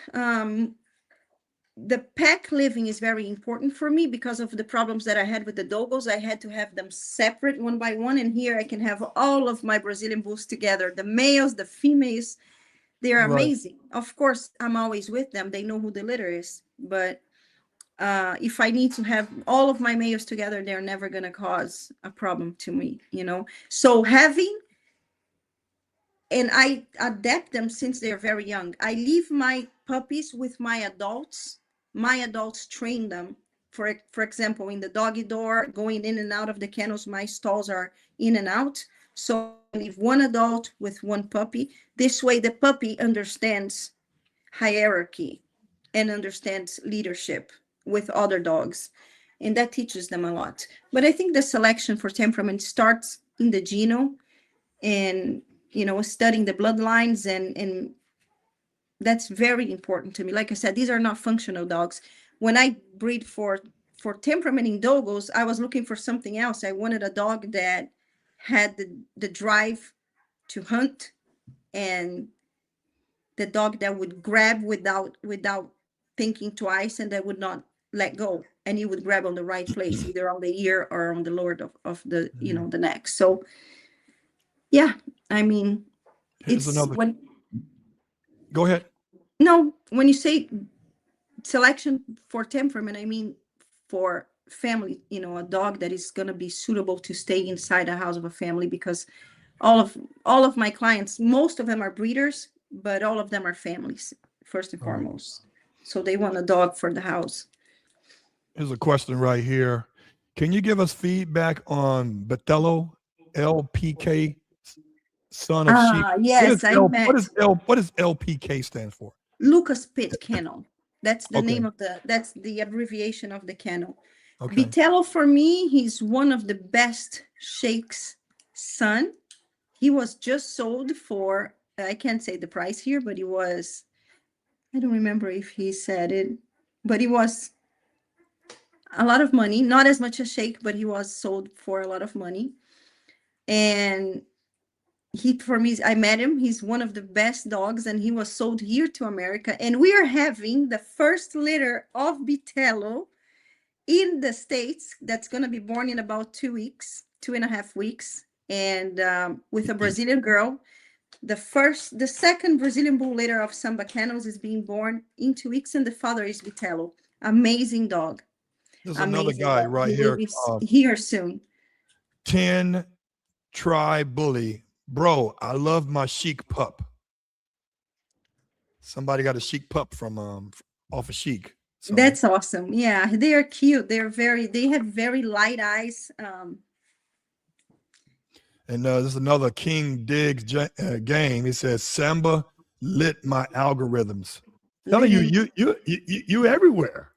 the pack living is very important for me because of the problems that I had with the dogos. I had to have them separate one by one, and here I can have all of my Brazilian bulls together, the males, the females. They're Right. amazing. Of course, I'm always with them. They know who the litter is. But if I need to have all of my males together, they're never going to cause a problem to me, you know? So having, and I adapt them since they're very young. I leave my puppies with my adults. My adults train them. For example, in the doggy door, going in and out of the kennels, my stalls are in and out. So I leave one adult with one puppy. This way, the puppy understands hierarchy and understands leadership with other dogs. And that teaches them a lot. But I think the selection for temperament starts in the genome and, studying the bloodlines, and that's very important to me. Like I said, these are not functional dogs. When I breed for temperamenting dogos, I was looking for something else. I wanted a dog that had the drive to hunt, and the dog that would grab without thinking twice, and that would not let go, and he would grab on the right place, either on the ear or on the lower of the the neck. So yeah, I mean, Here's it's another. Go ahead. when you say selection for temperament, I mean for family, a dog that is going to be suitable to stay inside the house of a family, because all of my clients, most of them are breeders, but all of them are families first and All right. foremost. So they want a dog for the house. Here's a question right here. Can you give us feedback on Batello, LPK, son of sheep? Yes, I met What does LPK stand for? Lucas Pitt Kennel. That's the Okay. name that's the abbreviation of the kennel. Okay. Bitello, for me, he's one of the best Sheikh's son. He was just sold for, I can't say the price here, but I don't remember if he said it, but he was a lot of money, not as much as Sheikh, but he was sold for a lot of money. And for me, I met him. He's one of the best dogs, and he was sold here to America. And we are having the first litter of Bitello in the States that's going to be born in about 2 weeks, 2.5 weeks, and with a Brazilian girl. The second Brazilian bull litter of Samba Kennels is being born in 2 weeks, and the father is Bitello. Amazing dog. There's another Amazing guy dog. right He will here. be here soon. 10 Try Bully. Bro, I love my chic pup. Somebody got a chic pup from off of Chic. So That's awesome. Yeah, they are cute. They have very light eyes. and there's another King Diggs game. It says Samba lit my algorithms. Telling you everywhere.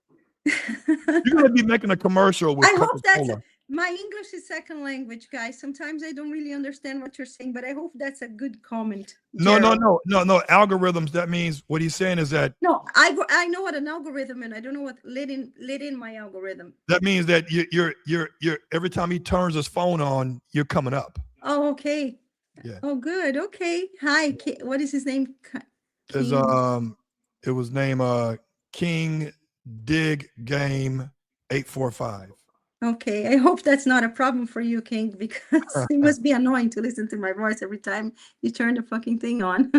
You're gonna be making a commercial with I hope Coca-Cola. my English is second language, guys. Sometimes I don't really understand what you're saying, but I hope that's a good comment, No, Gerald. algorithms. That means what he's saying is that No, I know what an algorithm is. I don't know what lit in my algorithm. that means that you're every time he turns his phone on, you're coming up. Oh, okay. Yeah. Oh, good. Okay. Hi. What is his name? There's it was named King Dig Game 845. Okay. I hope that's not a problem for you, King, because it must be annoying to listen to my voice every time you turn the fucking thing on.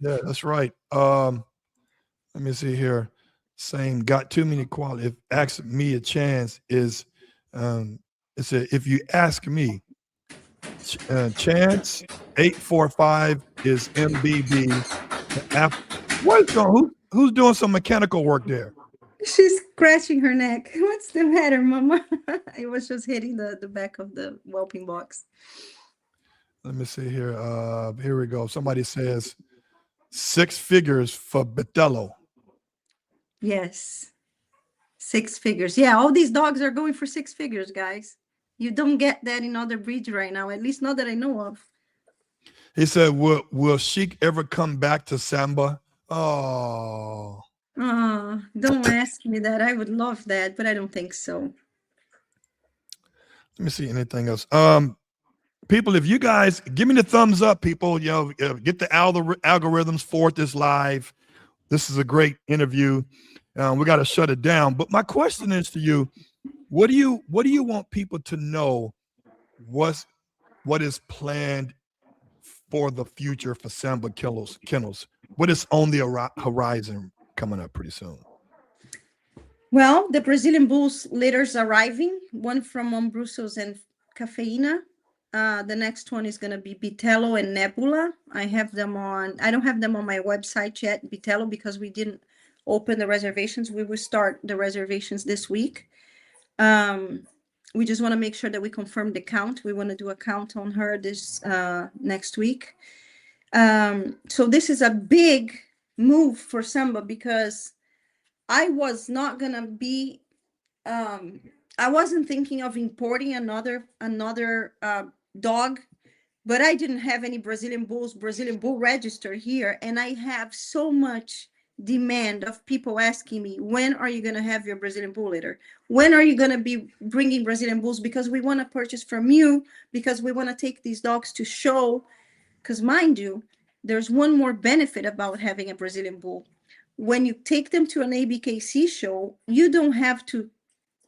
Yeah, that's right. Let me see here. Same got too many qualities. If ask me a chance is It said, if you ask me, Chance 845 is MBB. What's going? Who's doing some mechanical work there? She's scratching her neck. What's the matter, Mama? I was just hitting the back of the whelping box. Let me see here. Here we go. Somebody says 6 figures for Betello. Yes. 6 figures. Yeah, all these dogs are going for 6 figures, guys. You don't get that in other breeds right now, at least not that I know of. He said, will Sheik ever come back to Samba? Oh. Oh, don't ask me that. I would love that, but I don't think so. Let me see anything else. People, if you guys give me the thumbs up, people, get the algorithms for this live. This is a great interview. We got to shut it down. But my question is to you: what do you want people to know? What is planned for the future for Samba Kennels? What is on the horizon coming up pretty soon? Well, the Brazilian Bulls litters arriving, one from Brussels and Cafeína. The next one is going to be Bitello and Nebula. I don't have them on my website yet, Bitello, because we didn't open the reservations. We will start the reservations this week. We just want to make sure that we confirm the count. We want to do a count on her this next week. So this is a big move for Samba because I was not going to be, I wasn't thinking of importing another dog, but I didn't have any Brazilian Bull register here. And I have so much demand of people asking me, when are you going to have your Brazilian Bull litter? When are you going to be bringing Brazilian Bulls? Because we want to purchase from you, because we want to take these dogs to show. Because mind you, there's one more benefit about having a Brazilian Bull. When you take them to an ABKC show, you don't have to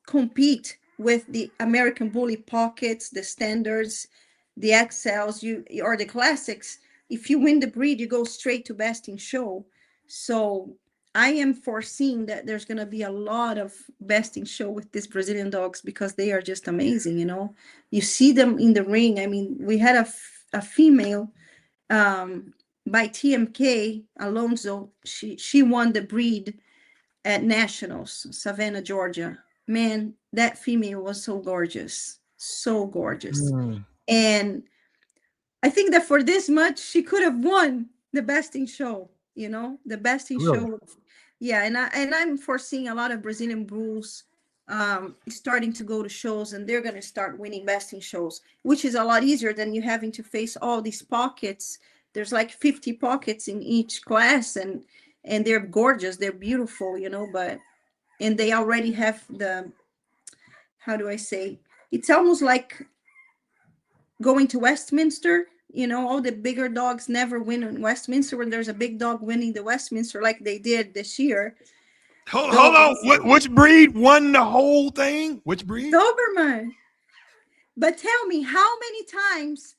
compete with the American Bully Pockets, the standards, the XLs, or the classics. If you win the breed, you go straight to best in show. So I am foreseeing that there's going to be a lot of best in show with these Brazilian dogs because they are just amazing. You see them in the ring. I mean, we had a female by TMK Alonso. She won the breed at Nationals, Savannah, Georgia. Man, that female was so gorgeous. And I think that for this much, she could have won the best in show, the best in Really? show. Yeah, and I'm foreseeing a lot of Brazilian Bulls starting to go to shows, and they're going to start winning best in shows, which is a lot easier than you having to face all these pockets. There's like 50 pockets in each class, and they're gorgeous, they're beautiful, and they already have how do I say, it's almost like going to Westminster. All the bigger dogs never win in Westminster. When there's a big dog winning the Westminster like they did this year. Hold on. Which breed won the whole thing? Which breed? Dobberman. But tell me, how many times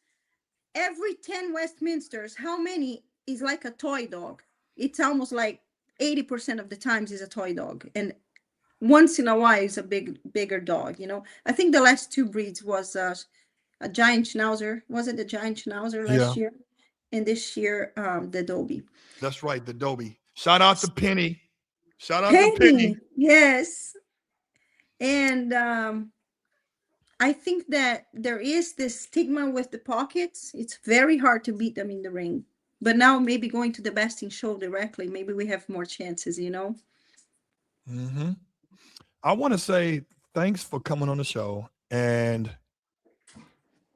every 10 Westminsters, how many is like a toy dog? It's almost like 80% of the times is a toy dog. And once in a while is a bigger dog. I think the last two breeds was a giant schnauzer. Was it the giant schnauzer last year? And this year, the Dobie. That's right, the Dobie. Shout out to Penny. Yes. And I think that there is this stigma with the pockets. It's very hard to beat them in the ring. But now maybe going to the best in show directly, maybe we have more chances, Mm-hmm. I want to say thanks for coming on the show. And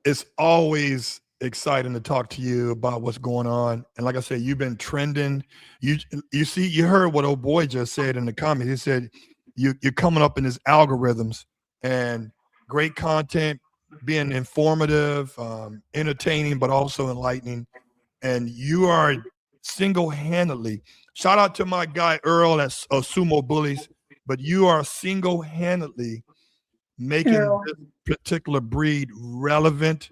it's always exciting to talk to you about what's going on. And like I said, you've been trending. You heard what old boy just said in the comments. He said you're coming up in his algorithms and great content, being informative, entertaining, but also enlightening. And you are single-handedly, shout out to my guy Earl at Sumo Bullies, but you are single-handedly making this particular breed relevant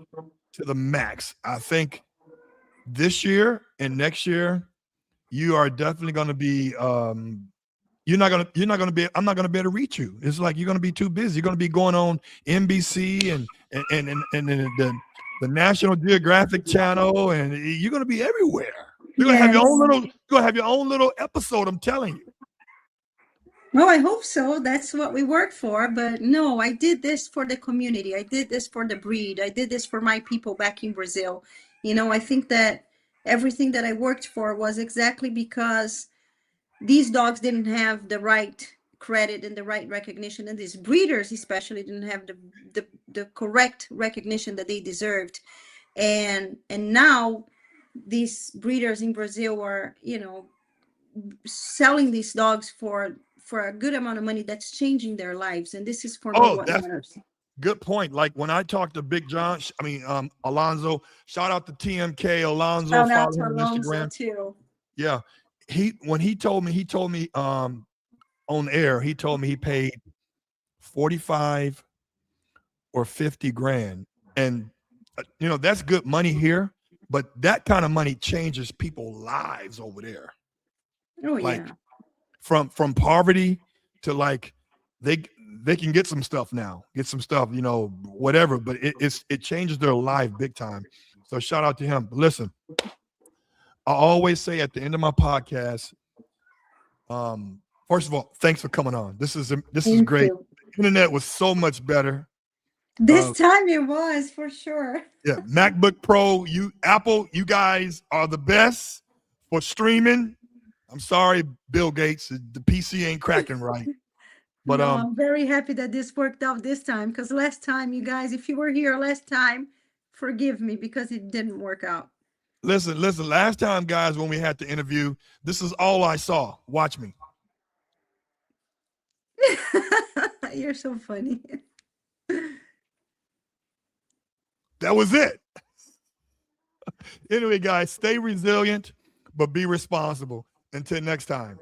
to the max. I think this year and next year, you are definitely going to be I'm not gonna be able to reach you. It's like you're gonna be too busy. You're gonna be going on NBC and the National Geographic Channel, and you're gonna be everywhere. You're gonna have your own Yes. little, you're gonna have your own little episode. I'm telling you. Well, I hope so. That's what we work for. But no, I did this for the community. I did this for the breed. I did this for my people back in Brazil. I think that everything that I worked for was exactly because these dogs didn't have the right credit and the right recognition, and these breeders especially didn't have the correct recognition that they deserved. And now these breeders in Brazil are, selling these dogs for a good amount of money that's changing their lives, and this is for me Oh, what that's matters. good point. Like when I talked to Big John, Alonzo, shout out to TMK Alonzo, Shout out follow to him on Alonso Instagram. too. Yeah. When he told me on air, he told me he paid 45 or 50 grand. And that's good money here, but that kind of money changes people's lives over there. Oh Like yeah. from poverty to like they they can get some stuff now, whatever, but it changes their life big time. So shout out to him. But listen, I always say at the end of my podcast, first of all, thanks for coming on. This is Thank great. you. The internet was so much better. This Uh, time it was for sure. yeah, MacBook Pro, Apple, you guys are the best for streaming. I'm sorry, Bill Gates, the PC ain't cracking right. But No, I'm very happy that this worked out this time, because last time, you guys, if you were here last time, forgive me because it didn't work out. listen. Last time, guys, when we had the interview, this is all I saw. Watch me. You're so funny. That was it. Anyway, guys, stay resilient, but be responsible. Until next time.